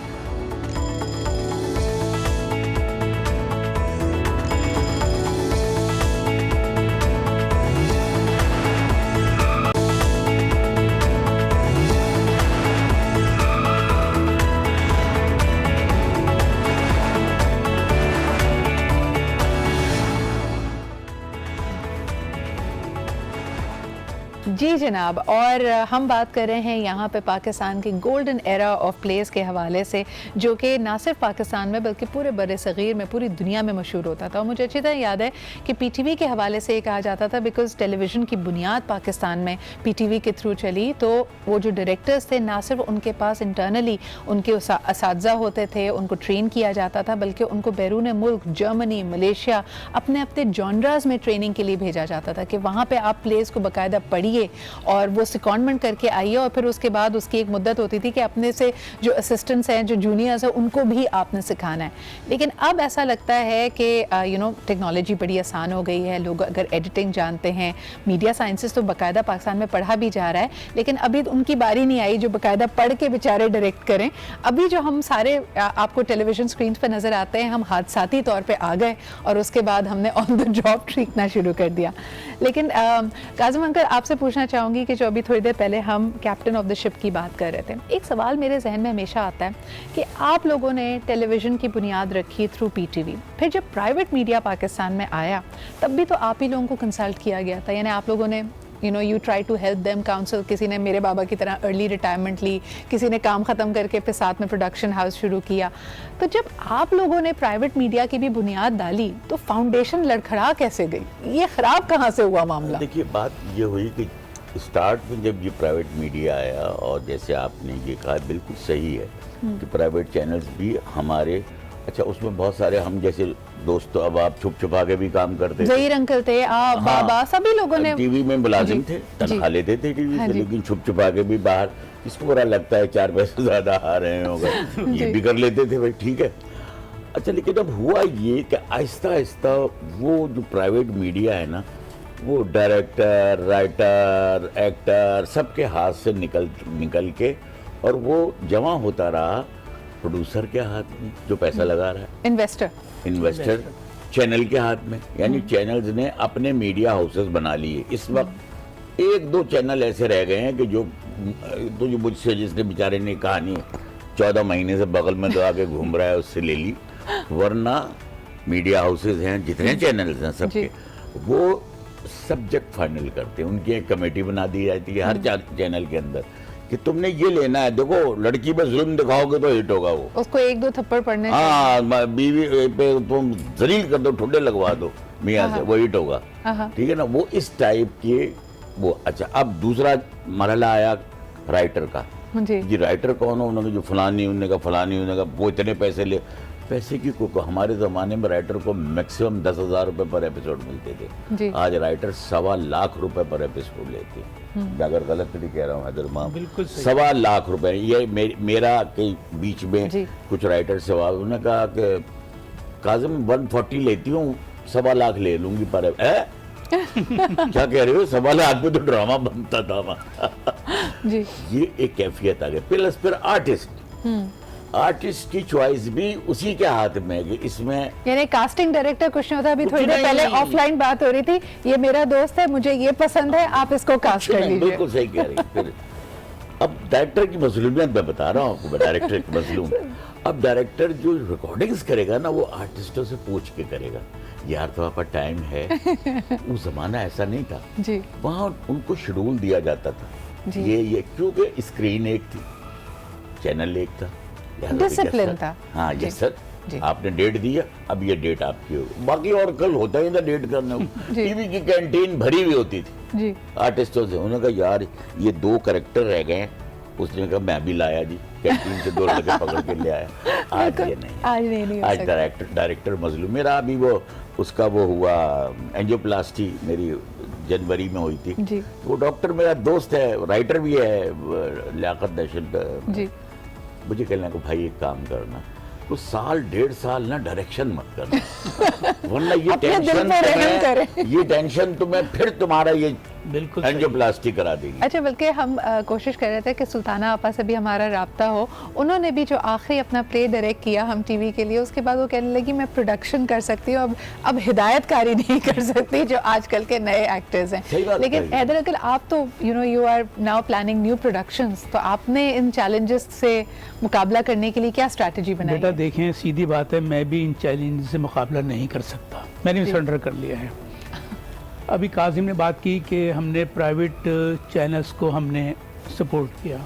जी जनाब, और हम बात कर रहे हैं यहाँ पे पाकिस्तान की गोल्डन एरा ऑफ प्लेस के हवाले से, जो कि ना सिर्फ पाकिस्तान में बल्कि पूरे बड़े सग़ीर में, पूरी दुनिया में मशहूर होता था। और मुझे अच्छी तरह याद है कि पीटीवी के हवाले से ये कहा जाता था, बिकॉज़ टेलीविज़न की बुनियाद पाकिस्तान में पीटीवी के थ्रू चली, तो वो जो डायरेक्टर्स थे ना सिर्फ उनके पास इंटरनली उनके असातिज़ा होते थे, उनको ट्रेन किया जाता था, बल्कि उनको बैरून मुल्क, जर्मनी, मलेशिया, अपने अपने जॉनराज में ट्रेनिंग के लिए भेजा जाता था कि वहाँ पर आप प्लेस को बाकायदा पढ़िए और वो सिकॉन्डमेंट करके आइए। और फिर उसके बाद उसकी एक मुद्दत होती थी कि अपने से जो असिस्टेंट्स हैं, जो जूनियर्स हैं, उनको भी आपने सिखाना है। लेकिन अब ऐसा लगता है कि टेक्नोलॉजी बड़ी आसान हो गई है। लोग अगर एडिटिंग जानते हैं, मीडिया साइंसेस तो बाकायदा पाकिस्तान में पढ़ा भी जा रहा है, लेकिन अभी उनकी बारी नहीं आई जो बाकायदा पढ़ के बेचारे डायरेक्ट करें। अभी जो हम सारे आपको टेलीविजन स्क्रीन पर नज़र आते हैं, हम हादसाती तौर पर आ गए और उसके बाद हमने ऑन द जॉब सीखना शुरू कर दिया। लेकिन काज़िम अंकल, आपसे पूछना चाहूँगी कि जो अभी थोड़ी देर पहले हम कैप्टन ऑफ द शिप की बात कर रहे थे, एक सवाल मेरे जहन में हमेशा आता है कि आप लोगों ने टेलीविज़न की बुनियाद रखी थ्रू PTV, फिर जब प्राइवेट मीडिया पाकिस्तान में आया तब भी तो आप ही लोगों को कंसल्ट किया गया था, यानी आप लोगों ने you try to help them counsel. किसी ने मेरे बाबा की तरह अर्ली रिटायरमेंट ली, किसी ने काम ख़त्म करके फिर साथ में प्रोडक्शन हाउस शुरू किया। तो जब आप लोगों ने प्राइवेट मीडिया की भी बुनियाद डाली तो फाउंडेशन लड़खड़ा कैसे गई? ये ख़राब कहाँ से हुआ मामला? देखिए, बात ये हुई कि स्टार्ट में जब ये प्राइवेट मीडिया आया, और जैसे आपने ये कहा बिल्कुल सही है कि प्राइवेट चैनल्स भी हमारे, अच्छा उसमें बहुत सारे हम जैसे दोस्त, अब आप छुप छुपा के भी काम करते थे, जहीर अंकल थे, आप बाबा, सभी लोगों ने टीवी में मुलाजिम थे, तनख्वाह लेते थे टीवी से, लेकिन छुप छुपा के भी बाहर, किसको बुरा लगता है 4 पैसे ज्यादा आ रहे होंगे, ये भी कर लेते थे भाई, ठीक है। अच्छा, लेकिन अब हुआ ये कि आहिस्ता आहिस्ता वो जो प्राइवेट मीडिया है ना, वो डायरेक्टर, राइटर, एक्टर सबके हाथ से निकल के, और वो जमा होता रहा प्रोड्यूसर के हाथ में जो पैसा लगा रहा है, इन्वेस्टर चैनल के हाथ में, यानी चैनल्स ने अपने मीडिया हाउसेस बना लिए। इस वक्त 1-2 चैनल ऐसे रह गए हैं कि जो मुझसे, जिसने बेचारे ने कहानी 14 महीने से बगल में दबा के घूम रहा है, उससे ले ली, वरना मीडिया हाउसेस हैं, जितने चैनल्स हैं सबके, वो सब्जेक्ट फाइनल करते हैं, उनकी एक कमेटी बना दी जाती है हर चैनल के अंदर कि तुमने ये लेना है, देखो लड़की पे जुल्म दिखाओगे तो हिट होगा, वो उसको 1-2 थप्पड़ पड़ने, हाँ, बीवी पे तुम जलील कर दो, ठुड्डे लगवा दो मियाँ से, वो हिट होगा, ठीक है ना, वो इस टाइप के वो। अच्छा, अब दूसरा मरहला आया राइटर का, जी राइटर कौन हो, उन्होंने जो फलानी, उन्होंने कहा फलानी, उन्होंने कहा वो इतने पैसे ले, पैसे की को हमारे ज़माने में राइटर को मैक्सिमम 10,000 रुपये पर एपिसोड मिलते थे, आज राइटर 1.25 लाख रुपए पर एपिसोड लेते हैं, अगर गलत नहीं कह रहा हूँ हैदर माम, 1.25 लाख रुपए। ये मेरा के बीच में कुछ राइटर से आवाज, उन्होंने कहा कि काजिम 140 लेती हूँ, 1.25 लाख ले लूंगी पर क्या कह रहे हो, 1.25 लाख पे तो ड्रामा बनता था जी। ये एक कैफियत आ गई। प्लस फिर आर्टिस्ट की चॉइस भी उसी के हाथ में है कि इसमें, यानी कास्टिंग डायरेक्टर कुछ नहीं होता। अभी थोड़ी देर पहले ऑफलाइन बात हो रही थी, ये मेरा दोस्त है, मुझे ये पसंद है, आप इसको कास्ट कर लीजिए। बिल्कुल सही कह रही है। फिर अब डायरेक्टर की मजलूमियत मैं बता रहा हूँ आपको, डायरेक्टर की मजलूम। अब डायरेक्टर जो रिकॉर्डिंग्स करेगा ना, वो आर्टिस्टों से पूछ के करेगा, यार तो आपका टाइम है, उस जमाना ऐसा नहीं था जी, वहाँ उनको शेड्यूल दिया जाता था जी। ये क्योंकि स्क्रीन एक थी, चैनल एक था, डिसिप्लिन था। हाँ यस सर, आपने डेट दिया, अब ये डेट आपकी होगी, बाकी और कल होता ही था डेट करने को। टीवी की कैंटीन भरी हुई होती थी जी आर्टिस्टों से। उन्होंने कहा यार ये 2 कैरेक्टर रह गए, उसने कहा मैं भी लाया जी, कैंटीन से 2 लड़के पकड़ के ले आया। आज ये नहीं, आज डायरेक्टर मजलूम। मेरा अभी वो उसका वो हुआ एंजियोप्लास्टी, मेरी जनवरी में हुई थी। वो डॉक्टर मेरा दोस्त है, राइटर भी है, लियाकत दहशत। मुझे कहने को भाई एक काम करना, तो 1.5 साल ना डायरेक्शन मत करना, वरना ये टेंशन तुम्हें फिर तुम्हारा ये बिल्कुल एंजियोप्लास्टी करा देगी। अच्छा, बल्कि हम कोशिश कर रहे थे कि सुल्ताना आपा से भी हमारा राब्ता हो। उन्होंने भी जो आखिरी अपना प्ले डायरेक्ट किया हम टीवी के लिए, उसके बाद वो कहने लगी मैं प्रोडक्शन कर सकती हूँ, अब हिदायतकारी नहीं कर सकती जो आजकल के नए एक्टर्स हैं। लेकिन हैदर अंकल, आप तो you are now planning new productions, तो आपने इन चैलेंजेस से मुकाबला करने के लिए क्या स्ट्रैटेजी बनाई? बेटा देखें, सीधी बात है, मैं भी इन चैलेंज से मुकाबला नहीं कर सकता, मैंने भी सरेंडर कर लिया है। अभी काजिम ने बात की कि हमने प्राइवेट चैनल्स को हमने सपोर्ट किया।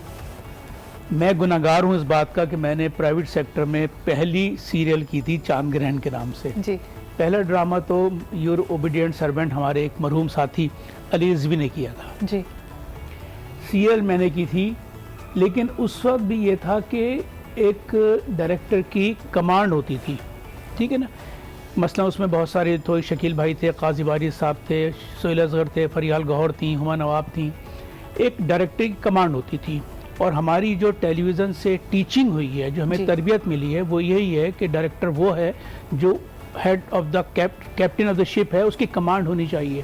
मैं गुनाहगार हूँ इस बात का कि मैंने प्राइवेट सेक्टर में पहली सीरियल की थी चांद ग्रहण के नाम से जी। पहला ड्रामा तो योर ओबीडिएंट सर्वेंट हमारे एक मरहूम साथी अली रिजवी ने किया था जी। सीरियल मैंने की थी, लेकिन उस वक्त भी ये था कि एक डायरेक्टर की कमांड होती थी, ठीक है ना। मसला उसमें बहुत सारे तो शकील भाई थे, काजी वारिस साहब थे, सोहेल असगर थे, फरियाल गौहर थी, हुमा नवाब थी। एक डायरेक्टर की कमांड होती थी। और हमारी जो टेलीविज़न से टीचिंग हुई है, जो हमें तरबियत मिली है, वो यही है कि डायरेक्टर वो है जो head of the captain of the ship है, उसकी कमांड होनी चाहिए।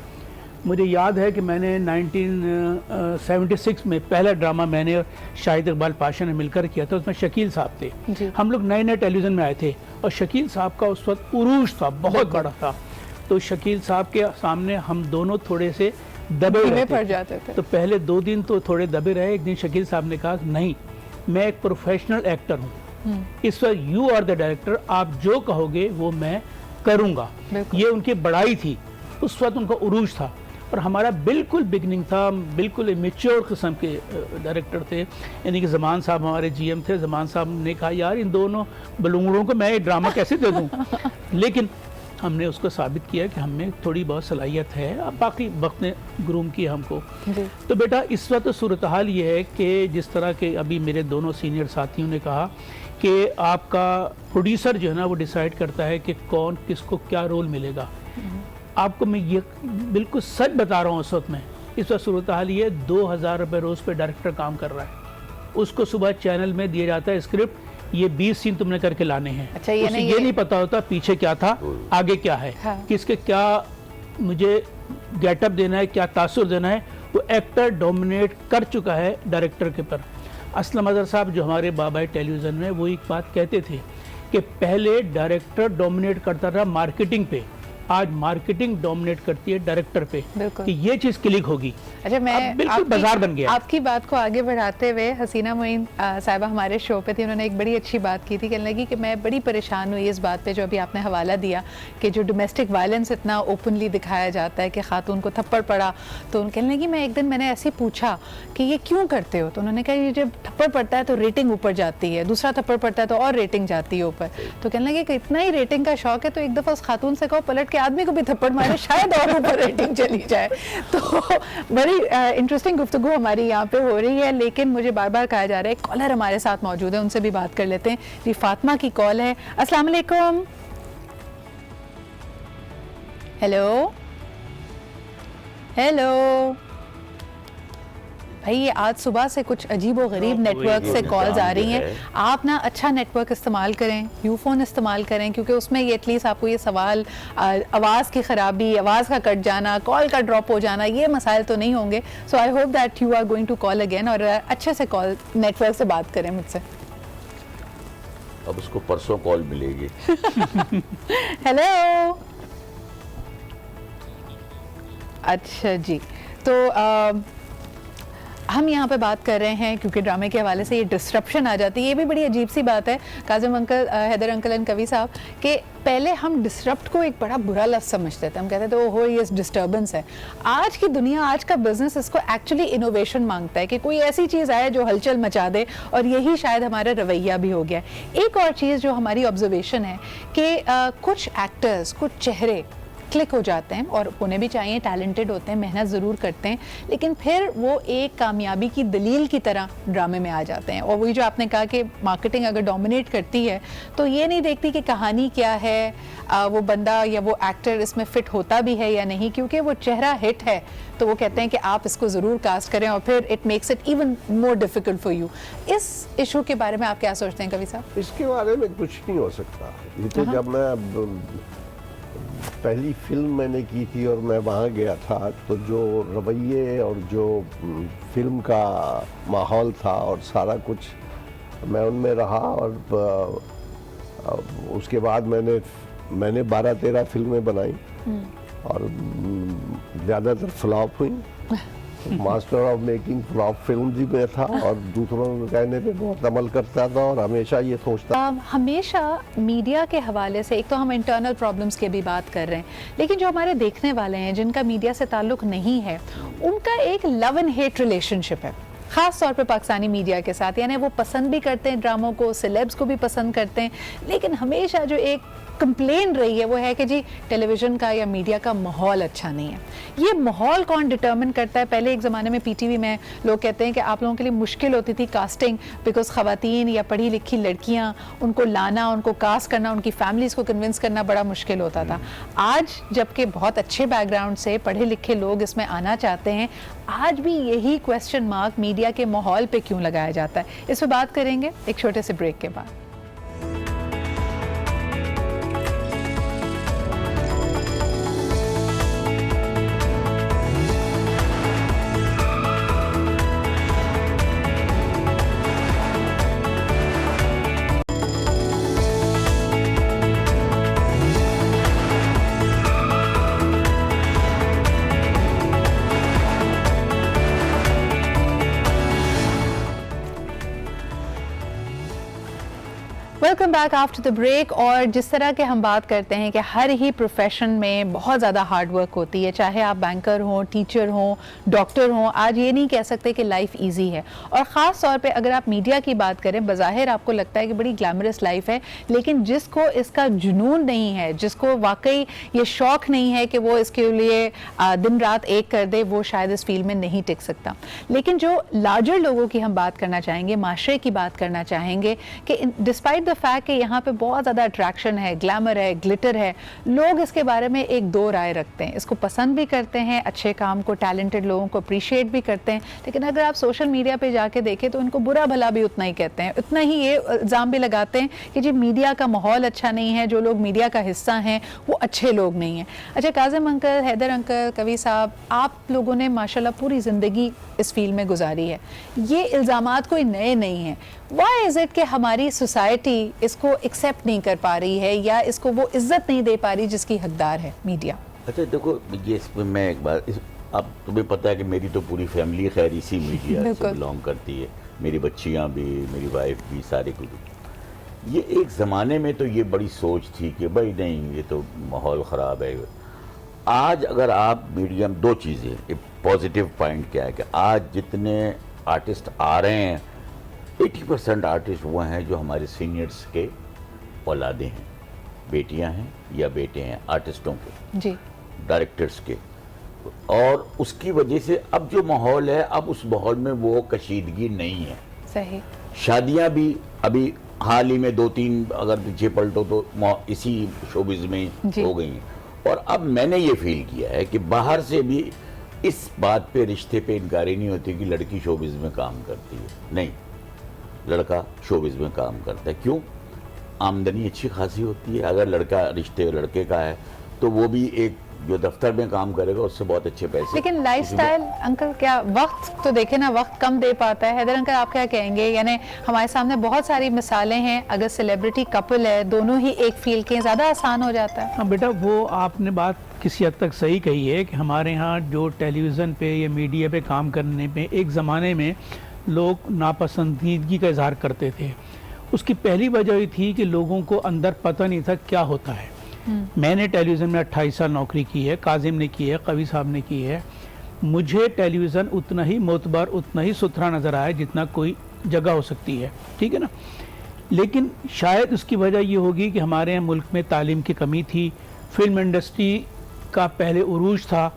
मुझे याद है कि मैंने 1976 में पहला ड्रामा मैंने और शाहिद इकबाल पाशा ने मिलकर किया था, उसमें शकील साहब थे। हम लोग नए नए टेलीविज़न में आए थे और शकील साहब का उस वक्त उरूज था, बहुत बड़ा था। तो शकील साहब के सामने हम दोनों थोड़े से दबे धीमे रहते पड़ थे। जाते थे। तो पहले 2 दिन तो थोड़े दबे रहे। एक दिन शकील साहब ने कहा नहीं, मैं एक प्रोफेशनल एक्टर हूँ, इस वक्त यू आर द डायरेक्टर, आप जो कहोगे वो मैं करूँगा। बिल्कुल। ये उनकी बड़ाई थी, उस वक्त उनका उरूज था। और हमारा बिल्कुल बिगनिंग था, बिल्कुल मेच्योर किस्म के डायरेक्टर थे, यानी कि ज़मान साहब हमारे जीएम थे। ज़मान साहब ने कहा यार इन दोनों बलूंगड़ों को मैं ये ड्रामा कैसे दे दूं। लेकिन हमने उसको साबित किया कि हमें थोड़ी बहुत सलाहियत है, अब बाकी वक्त ने ग्रूम किया हमको। तो बेटा इस वक्त सूरत हाल ये है कि जिस तरह के अभी मेरे दोनों सीनियर साथियों ने कहा कि आपका प्रोड्यूसर जो है ना वो डिसाइड करता है कि कौन किसको क्या रोल मिलेगा। आपको मैं ये बिल्कुल सच बता रहा हूँ, उस वक्त में इस वक्त सूरत हाल ये 2000 रुपये रोज़ पे डायरेक्टर काम कर रहा है। उसको सुबह चैनल में दिया जाता है स्क्रिप्ट, ये 20 सीन तुमने करके लाने हैं। अच्छा, ये उसे नहीं, ये नहीं पता होता पीछे क्या था, आगे क्या है, हाँ। किसके क्या मुझे गेटअप देना है, क्या तासुर देना है। वो एक्टर डोमिनेट कर चुका है डायरेक्टर के पर। असलम अजहर साहब जो हमारे बाबा टेलीविज़न में, वो एक बात कहते थे कि पहले डायरेक्टर डोमिनेट करता था मार्केटिंग पे, आज मार्केटिंग डोमिनेट करती है डायरेक्टर पे कि ये चीज क्लिक होगी। अच्छा, मैं अब बिल्कुल बाजार बन गया। आपकी बात को आगे बढ़ाते हुए हसीना मोइन साहिबा हमारे शो पे थी, उन्होंने एक बड़ी अच्छी बात की थी। कहने लगी कि मैं बड़ी परेशान हुई इस बात पे जो अभी आपने हवाला दिया कि जो डोमेस्टिक वायलेंस इतना ओपनली दिखाया जाता है कि खातून को थप्पड़ पड़ा। तो कहने लगी मैं एक दिन मैंने ऐसे पूछा कि ये क्यों करते हो, तो उन्होंने कहा ये जब थप्पड़ पड़ता है तो रेटिंग ऊपर जाती है, दूसरा थप्पड़ पड़ता है तो और रेटिंग जाती है ऊपर। तो कहने लगे कि इतना ही रेटिंग का शौक है तो एक दफ़ा उस खातून से कहो पलट के आदमी को भी थप्पड़ मारे, शायद और ऊपर रेटिंग चली जाए। तो बड़ी इंटरेस्टिंग गुफ्तगू हमारी यहाँ पे हो रही है, लेकिन मुझे बार बार कहा जा रहा है कॉलर हमारे साथ मौजूद है, उनसे भी बात कर लेते हैं। जी फातिमा की कॉल है। अस्सलाम वालेकुम। हेलो हेलो भाई, ये आज सुबह से कुछ अजीब व गरीब नेटवर्क से कॉल्स आ रही हैं। आप ना अच्छा नेटवर्क इस्तेमाल करें, यूफोन इस्तेमाल करें, क्योंकि उसमें ये एटलीस्ट आपको ये सवाल आवाज़ की ख़राबी, आवाज़ का कट जाना, कॉल का ड्रॉप हो जाना, ये मसाइल तो नहीं होंगे। So I hope that you are going to call again और अच्छे से कॉल नेटवर्क से बात करें मुझसे। अब उसको परसों कॉल मिलेगी। हेलो, अच्छा जी, तो हम यहाँ पे बात कर रहे हैं क्योंकि ड्रामे के हवाले से ये डिस्ट्रप्शन आ जाती है। ये भी बड़ी अजीब सी बात है Kazim uncle, Haider uncle and Kavi sahab, कि पहले हम डिस्ट्रप्ट को एक बड़ा बुरा लफ्ज़ समझते थे। हम कहते थे ओहो ये डिस्टर्बेंस है। आज की दुनिया, आज का बिजनेस इसको एक्चुअली इनोवेशन मांगता है कि कोई ऐसी चीज़ आए जो हलचल मचा दे, और यही शायद हमारा रवैया भी हो गया है। एक और चीज़ जो हमारी ऑब्जर्वेशन है कि कुछ एक्टर्स, कुछ चेहरे क्लिक हो जाते हैं और उन्हें भी चाहिए, टैलेंटेड होते हैं, मेहनत ज़रूर करते हैं, लेकिन फिर वो एक कामयाबी की दलील की तरह ड्रामे में आ जाते हैं। और वही जो आपने कहा कि मार्केटिंग अगर डोमिनेट करती है तो ये नहीं देखती कि कहानी क्या है, वो बंदा या वो एक्टर इसमें फ़िट होता भी है या नहीं, क्योंकि वो चेहरा हिट है तो वो कहते हैं कि आप इसको ज़रूर कास्ट करें और फिर it makes it even more difficult for you. इस इशू के बारे में आप क्या सोचते हैं कवि साहब? इसके बारे में कुछ नहीं हो सकता। ये तो जब मैं पहली फिल्म मैंने की थी और मैं वहाँ गया था, तो जो रवैये और जो फिल्म का माहौल था और सारा कुछ मैं उनमें रहा, और उसके बाद मैंने 12-13 फिल्में बनाई और ज़्यादातर फ्लॉप हुई। Master of making flop film भी मैं था और दूसरों के कहने पे बहुत अमल करता था और हमेशा ये सोचता हमेशा मीडिया के हवाले से, एक तो हम इंटरनल प्रॉब्लम्स की भी बात कर रहे हैं, लेकिन जो हमारे देखने वाले हैं जिनका मीडिया से ताल्लुक नहीं है, उनका एक लव एंड हेट रिलेशनशिप है ख़ास तौर पे पाकिस्तानी मीडिया के साथ। यानी वो पसंद भी करते हैं ड्रामों को, सेलेब्स को भी पसंद करते हैं, लेकिन हमेशा जो एक कंप्लेन रही है वो है कि जी टेलीविज़न का या मीडिया का माहौल अच्छा नहीं है। ये माहौल कौन डिटर्मिन करता है? पहले एक ज़माने में पीटीवी में लोग कहते हैं कि आप लोगों के लिए मुश्किल होती थी कास्टिंग, बिकॉज ख़वातीन या पढ़ी लिखी लड़कियां, उनको लाना, उनको कास्ट करना, उनकी फैमिलीज़ को कन्विंस करना बड़ा मुश्किल होता था। आज जबकि बहुत अच्छे बैकग्राउंड से पढ़े लिखे लोग इसमें आना चाहते हैं, आज भी यही क्वेश्चन मार्क मीडिया के माहौल पे क्यों लगाया जाता है? इस पर बात करेंगे एक छोटे से ब्रेक के बाद। Welcome back after the break. और जिस तरह के हम बात करते हैं कि हर ही प्रोफेशन में बहुत ज़्यादा हार्ड वर्क होती है, चाहे आप बैंकर हों, टीचर हों, डॉक्टर हों, आज ये नहीं कह सकते कि लाइफ इजी है। और ख़ास तौर पे अगर आप मीडिया की बात करें, बज़ाहिर आपको लगता है कि बड़ी ग्लैमरस लाइफ है, लेकिन जिसको इसका जुनून नहीं है, जिसको वाकई ये शौक़ नहीं है कि वो इसके लिए दिन रात एक कर दे, वो शायद इस फील्ड में नहीं टिक सकता। लेकिन जो लार्जर लोगों की हम बात करना चाहेंगे, माशरे की बात करना चाहेंगे कि डिस्पाइट द फैक्ट कि यहाँ पे बहुत ज़्यादा अट्रैक्शन है, ग्लैमर है, ग्लिटर है, लोग इसके बारे में एक दो राय रखते हैं, इसको पसंद भी करते हैं, अच्छे काम को, टैलेंटेड लोगों को अप्रिशिएट भी करते हैं, लेकिन अगर आप सोशल मीडिया पे जाके देखें तो इनको बुरा भला भी उतना ही कहते हैं, उतना ही ये इल्ज़ाम भी लगाते हैं कि जी मीडिया का माहौल अच्छा नहीं है, जो लोग मीडिया का हिस्सा हैं वो अच्छे लोग नहीं हैं। अच्छा काज़िम अंकल, हैदर अंकल, कवि साहब, आप लोगों ने माशाल्लाह पूरी ज़िंदगी इस फील्ड में गुजारी है, ये इल्ज़ामात कोई नए नहीं हैं। वाई इज़ इट कि हमारी सोसाइटी इसको एक्सेप्ट नहीं कर पा रही है या इसको वो इज्जत नहीं दे पा रही जिसकी हकदार है मीडिया? अच्छा देखो, ये इसमें मैं एक बात, अब तुम्हें पता है कि मेरी तो पूरी फैमिली खैर इसी मीडिया से बिलोंग करती है, मेरी बच्चियां भी, मेरी वाइफ भी, सारे कुछ। ये एक ज़माने में तो ये बड़ी सोच थी कि भाई नहीं, ये तो माहौल ख़राब है। आज अगर आप मीडिया में, दो चीज़ें, एक पॉजिटिव पॉइंट क्या है कि आज जितने आर्टिस्ट आ रहे हैं, 80% आर्टिस्ट वो हैं जो हमारे सीनियर्स के औलादे हैं, बेटियां हैं या बेटे हैं आर्टिस्टों के जी, डायरेक्टर्स के। और उसकी वजह से अब जो माहौल है, अब उस माहौल में वो कशीदगी नहीं है। सही। शादियां भी अभी हाल ही में 2-3 अगर पीछे पलटो तो इसी शोबिज में हो गई हैं। और अब मैंने ये फील किया है कि बाहर से भी इस बात पे, रिश्ते पे इनकारी नहीं होती कि लड़की शोबिज में काम करती है, नहीं, लड़का शोबिज में काम करता है। क्यों? आमदनी अच्छी खासी होती है। अगर लड़का, रिश्ते लड़के का है तो वो भी एक जो दफ्तर में काम करेगा उससे बहुत अच्छे पैसे। लेकिन लाइफस्टाइल अंकल, क्या वक्त तो देखे ना, वक्त कम दे पाता है। हैदर अंकल आप क्या कहेंगे? यानी हमारे सामने बहुत सारी मिसालें हैं, अगर सेलिब्रिटी कपल है, दोनों ही एक फील्ड के, ज़्यादा आसान हो जाता है। हाँ बेटा, वो आपने बात किसी हद तक सही कही है कि हमारे यहाँ जो टेलीविज़न पे या मीडिया पे काम करने पे एक ज़माने में लोग नापसंदीदगी का इजहार करते थे। उसकी पहली वजह ये थी कि लोगों को अंदर पता नहीं था क्या होता है। मैंने टेलीविज़न में 28 साल नौकरी की है, काजिम ने की है, कवि साहब ने की है। मुझे टेलीविज़न उतना ही मोतबर, उतना ही सुथरा नज़र आया जितना कोई जगह हो सकती है, ठीक है ना। लेकिन शायद उसकी वजह ये होगी कि हमारे यहाँ मुल्क में तालीम की कमी थी, फिल्म इंडस्ट्री का पहले उरूज था,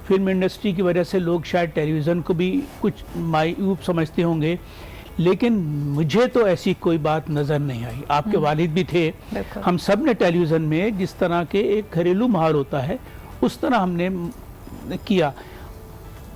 फिल्म इंडस्ट्री की वजह से लोग शायद टेलीविज़न को भी कुछ मायूब समझते होंगे। लेकिन मुझे तो ऐसी कोई बात नज़र नहीं आई। आपके वालिद भी थे, हम सब ने टेलीविज़न में जिस तरह के एक घरेलू माहौल होता है उस तरह हमने किया।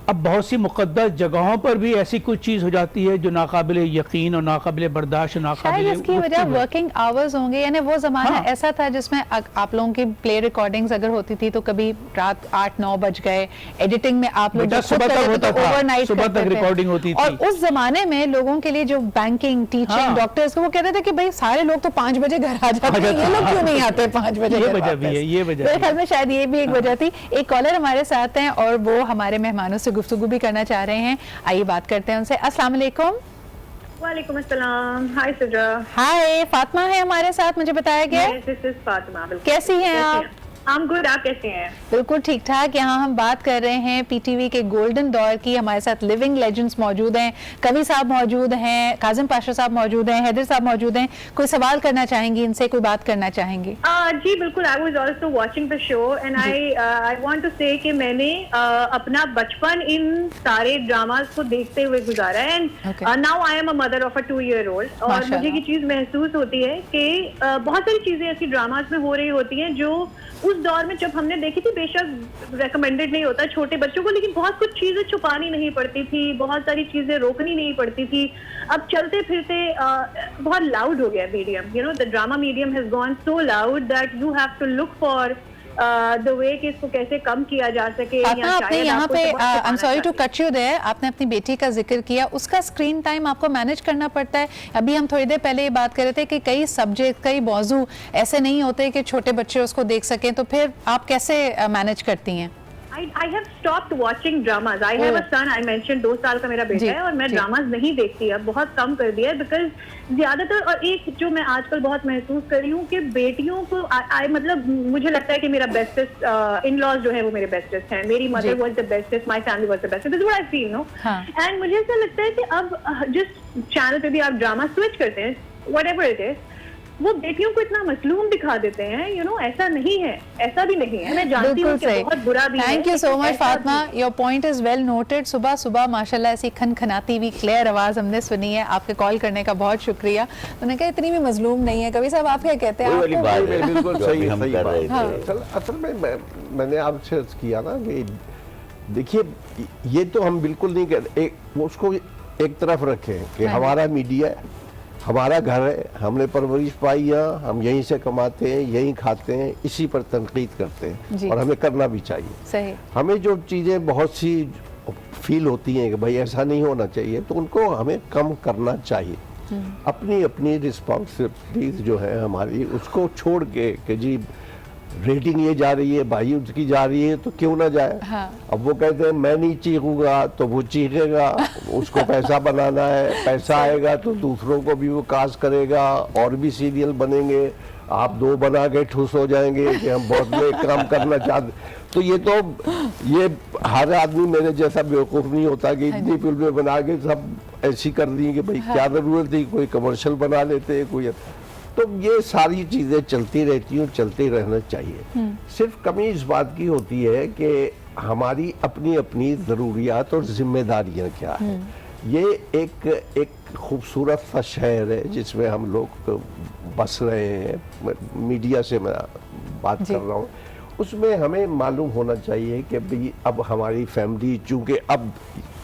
अब बहुत सी मुक़द्दस जगहों पर भी ऐसी कुछ चीज़ हो जाती है जो नाकाबिल यकीन और नाकाबिल बर्दाश्त, नाकाबिल, इसकी वजह वर्किंग आवर्स होंगे। यानी वो ज़माना ऐसा था जिसमें आप लोगों की प्ले रिकॉर्डिंग्स अगर होती थी तो कभी रात 8-9 बज गए, एडिटिंग में आप लोग सुबह तक होता था, ओवरनाइट सुबह तक रिकॉर्डिंग होती थी। और उस जमाने में लोगों के लिए जो बैंकिंग, टीचिंग, डॉक्टर्स, वो कहते थे कि भाई सारे लोग तो 5 बजे घर आ जाते हैं, ये लोग क्यों नहीं आते 5 बजे? ये वजह भी है, ये वजह, मेरे ख्याल में शायद ये भी एक वजह थी। एक कॉलर हमारे साथ हैं और वो हमारे मेहमानों से गुफ्तगू भी करना चाह रहे हैं, आइए बात करते हैं उनसे। अस्सलाम वालेकुम। वालेकुम अस्सलाम। हाय सिद्रा। हाय, फातिमा है हमारे साथ, मुझे बताया गया। This is Fatima. कैसी हैं आप? I'm good, आप कैसे हैं? बिल्कुल ठीक ठाक। यहाँ हम बात कर रहे हैं पीटीवी के गोल्डन दौर की। हमारे साथ लिविंग लेजेंड्स मौजूद हैं, कवि साहब मौजूद हैं, काजिम पाशा साहब मौजूद हैं, हैदर साहब मौजूद हैं। कोई सवाल करना चाहेंगी इनसे, कोई बात करना चाहेंगी? जी बिल्कुल। I was also watching the show and I want to say कि मैंने अपना बचपन इन सारे ड्रामास को देखते हुए गुजारा है and now I am a mother of a 2-year-old। और मुझे ये चीज महसूस होती है कि बहुत सारी चीजें ऐसी ड्रामास में हो रही होती हैं जो उस दौर में जब हमने देखी थी, बेशक रेकमेंडेड नहीं होता छोटे बच्चों को, लेकिन बहुत कुछ चीजें छुपानी नहीं पड़ती थी, बहुत सारी चीजें रोकनी नहीं पड़ती थी। अब चलते फिरते बहुत लाउड हो गया medium, you know, the drama medium has gone so loud that you have to look for the way कि इसको कैसे कम किया जा सके। आपने यहाँ पे, I am sorry to cut you there, आपने अपनी बेटी का जिक्र किया, उसका स्क्रीन टाइम आपको मैनेज करना पड़ता है। अभी हम थोड़ी देर पहले ये बात कर रहे थे कि कई सब्जेक्ट, कई मौजू ऐसे नहीं होते कि छोटे बच्चे उसको देख सकें, तो फिर आप कैसे मैनेज करती हैं? I have stopped watching dramas. I have a son. I mentioned 2 साल का मेरा बेटा है और मैं ड्रामाज नहीं देखती अब, बहुत कम कर दिया है बिकॉज ज्यादातर। और एक जो मैं आजकल बहुत महसूस कर रही हूँ कि बेटियों को मतलब मुझे लगता है कि मेरा बेस्टेस्ट इन लॉज जो है वो मेरे बेस्टेस्ट हैं। मेरी mother was the bestest, my family was the bestest, this is what I feel no. And मुझे ऐसा लगता है कि अब जिस चैनल पे भी आप ड्रामा स्विच करते हैं, व्हाटएवर इट इज, वो बेटियों को इतना मसलूम दिखा देते हैं, यू नो, ऐसा नहीं है, ऐसा भी नहीं है। मैं जानती हूँ कि बहुत बुरा भी है। Thank you so much Fatima, your point is well noted. सुबह सुबह माशाल्लाह ऐसी खनखनाती हुई क्लियर आवाज हमने सुनी है। आपके कॉल करने का बहुत शुक्रिया। उन्होंने कहा इतनी भी मजलूम नहीं है। कभी साहब आप क्या कहते हैं? बिल्कुल सही हम कर रहे थे। असल में मैंने आपसे अर्ज किया ना कि देखिए ये तो हम बिल्कुल नहीं कहते, उसको एक तरफ रखें कि हमारा मीडिया है, हमारा घर है, हमने परवरिश पाई यहाँ, हम यहीं से कमाते हैं, यहीं खाते हैं, इसी पर तनकीद करते हैं और हमें करना भी चाहिए। सही। हमें जो चीज़ें बहुत सी फील होती हैं कि भाई ऐसा नहीं होना चाहिए, तो उनको हमें कम करना चाहिए। अपनी अपनी रिस्पॉन्सिबिलिटीज जो है हमारी, उसको छोड़ के कि जी रेटिंग ये जा रही है, भाई उसकी जा रही है, तो क्यों ना जाए। अब वो कहते हैं मैं नहीं चीखूंगा तो वो चीखेगा, उसको पैसा बनाना है, पैसा आएगा तो दूसरों को भी वो कास्ट करेगा और भी सीरियल बनेंगे, आप 2 बना के ठुस हो जाएंगे कि हम बहुत बड़े काम करना चाहते। तो ये हर आदमी मेरे जैसा बेवकूफ़ नहीं होता कि इतनी फिल्में बना के सब ऐसी कर दी कि भाई क्या जरूरत थी, कोई कमर्शियल बना लेते कोई। तो ये सारी चीज़ें चलती रहती हैं, चलते रहना चाहिए। सिर्फ कमी इस बात की होती है कि हमारी अपनी अपनी ज़रूरियात और जिम्मेदारियां क्या है। ये एक खूबसूरत सा शहर है जिसमें हम लोग बस रहे हैं, मीडिया से मैं बात कर रहा हूँ, उसमें हमें मालूम होना चाहिए कि भाई अब हमारी फैमिली, चूँकि अब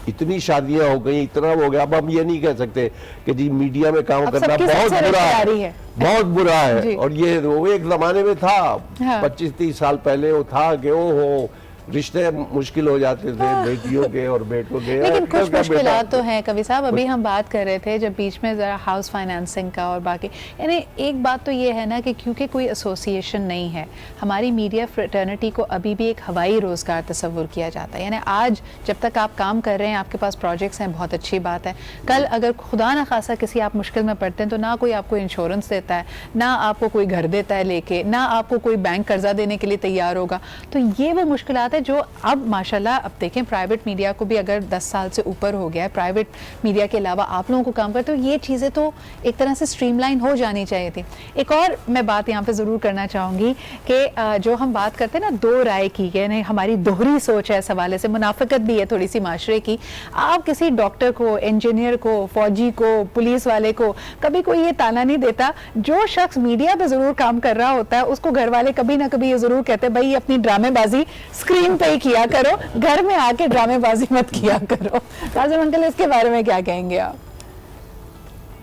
इतनी शादियां हो गई, इतना हो गया, अब हम ये नहीं कह सकते कि जी मीडिया में काम करना बहुत बुरा है, बहुत बुरा है। और ये वो एक जमाने में था, 25-30 साल पहले वो था कि ओ हो रिश्ते मुश्किल हो जाते थे बेटियों के और बेटों के। लेकिन कुछ मुश्किलात तो हैं कवि साहब। अभी हम बात कर रहे थे जब बीच में ज़रा हाउस फाइनेंसिंग का और बाकी, यानी एक बात तो ये है ना कि क्योंकि कोई एसोसिएशन नहीं है, हमारी मीडिया फ्रेटर्निटी को अभी भी एक हवाई रोज़गार तस्वुर किया जाता है। यानी आज जब तक आप काम कर रहे हैं, आपके पास प्रोजेक्ट्स हैं, बहुत अच्छी बात है। कल अगर खुदा न खासा किसी आप मुश्किल में पड़ते हैं तो ना कोई आपको इंश्योरेंस देता है, ना आपको कोई घर देता है लेके, ना आपको कोई बैंक कर्जा देने के लिए तैयार होगा। तो ये वो मुश्किलात है जो अब माशाल्लाह, अब देखें प्राइवेट मीडिया को भी अगर 10 साल से ऊपर हो गया है, प्राइवेट मीडिया के अलावा आप लोगों को काम करते, तो ये चीज़ें तो एक तरह से स्ट्रीमलाइन हो जानी चाहिए थी। एक और मैं बात यहाँ पे ज़रूर करना चाहूँगी कि जो हम बात करते हैं ना दो राय की, यानी हमारी दोहरी सोच है इस हवाले से, मुनाफिकत भी है थोड़ी सी माशरे की। आप किसी डॉक्टर को, इंजीनियर को, फौजी को, पुलिस वाले को कभी कोई ये ताना नहीं देता, जो शख्स मीडिया पे ज़रूर काम कर रहा होता है उसको घर वाले कभी ना कभी ये ज़रूर कहते हैं भाई अपनी ड्रामेबाजी स्क्रीन पे ही किया करो, घर में आके ड्रामेबाजी मत किया करो। काजिम अंकल, इसके बारे में क्या कहेंगे आप?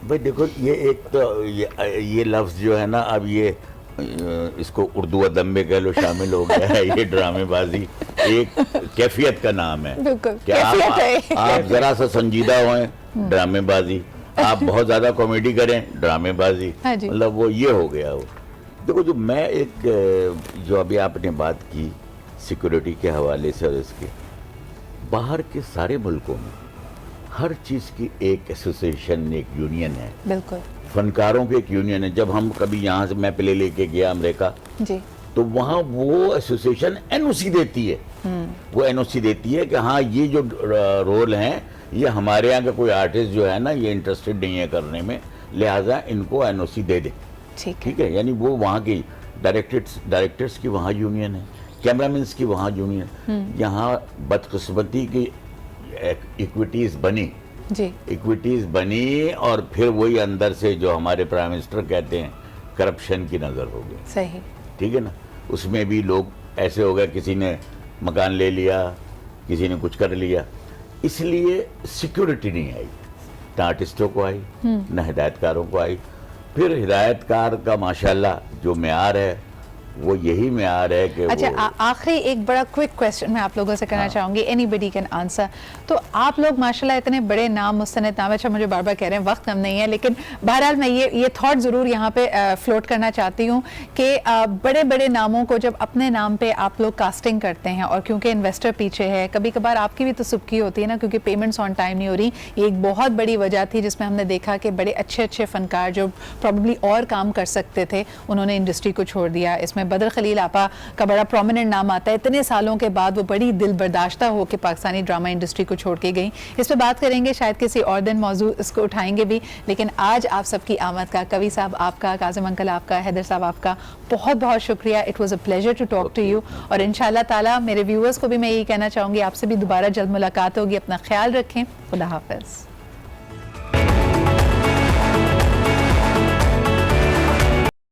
भाई देखो, ये एक तो ये लफ्ज़ जो है ना, अब ये इसको उर्दू अदब में कह लो शामिल हो गया है। ये ड्रामेबाजी एक कैफियत का नाम है। क्या आप जरा सा संजीदा हों, ड्रामेबाजी। आप बहुत ज्यादा कॉमेडी करें, ड्रामेबाजी। मतलब वो ये हो गया। वो देखो, जो मैं एक जो अभी आपने बात की सिक्योरिटी के हवाले से, और इसके बाहर के सारे मुल्कों में हर चीज़ की एक एसोसिएशन, एक यूनियन है। बिल्कुल। फनकारों की एक यूनियन है। जब हम कभी यहाँ से मैं प्ले लेके गया अमेरिका जी, तो वहाँ वो एसोसिएशन एनओसी देती है। वो एनओसी देती है कि हाँ, ये जो रोल हैं, ये हमारे यहाँ का कोई आर्टिस्ट जो है ना, ये इंटरेस्टेड नहीं है करने में, लिहाजा इनको एनओसी दे दे। ठीक है। यानी वो वहाँ की डायरेक्टर्स की वहाँ यूनियन है, कैमरामैन्स की वहाँ यूनियन। यहाँ बदकिस्मती की इक्विटीज़ बनी जी, इक्विटीज़ बनी, और फिर वही अंदर से जो हमारे प्राइम मिनिस्टर कहते हैं करप्शन की नज़र हो गई। सही, ठीक है ना। उसमें भी लोग ऐसे हो गए, किसी ने मकान ले लिया, किसी ने कुछ कर लिया, इसलिए सिक्योरिटी नहीं आई, न आर्टिस्टों को आई, न हिदायतकारों को आई। फिर हिदायतकार का माशाल्लाह जो मेयार है वो यही म्यार है कि अच्छा, वो आखिरी एक बड़ा क्विक क्वेश्चन मैं आप लोगों से करना चाहूंगी, एनीबडी कैन आंसर। तो आप लोग माशाल्लाह इतने बड़े नाम, मुस्तनद नाम, अच्छा मुझे बार बार कह रहे हैं वक्त कम नहीं है, लेकिन बहरहाल मैं ये थॉट ज़रूर यहाँ पे फ्लोट करना चाहती हूँ कि बड़े बड़े नामों को जब अपने नाम पे आप लोग कास्टिंग करते हैं, और क्योंकि इन्वेस्टर पीछे है, कभी कभार आपकी भी तो सुबकी होती है ना, क्योंकि पेमेंट्स ऑन टाइम नहीं हो रही। ये एक बहुत बड़ी वजह थी जिसमें हमने देखा कि बड़े अच्छे अच्छे फनकार जो प्रॉब्ली और काम कर सकते थे, उन्होंने इंडस्ट्री को छोड़ दिया। इसमें बदर खलील आपा का बड़ा प्रोमिनेंट नाम आता है। इतने सालों के बाद वो बड़ी दिल बर्दाश्ता हो के पाकिस्तानी ड्रामा इंडस्ट्री को छोड़ के गई। इस पर बात करेंगे शायद किसी और दिन, मौजू इसको उठाएंगे भी, लेकिन आज आप सबकी आमद का, कवि साहब आपका, काजिम अंकल आपका, हैदर साहब आपका बहुत बहुत शुक्रिया। It was a pleasure to talk to you, और इंशाल्लाह ताला मेरे व्यूअर्स को भी मैं यही कहना चाहूँगी, आपसे भी दोबारा जल्द मुलाकात होगी। अपना ख्याल रखें। खुदा हाफिज़।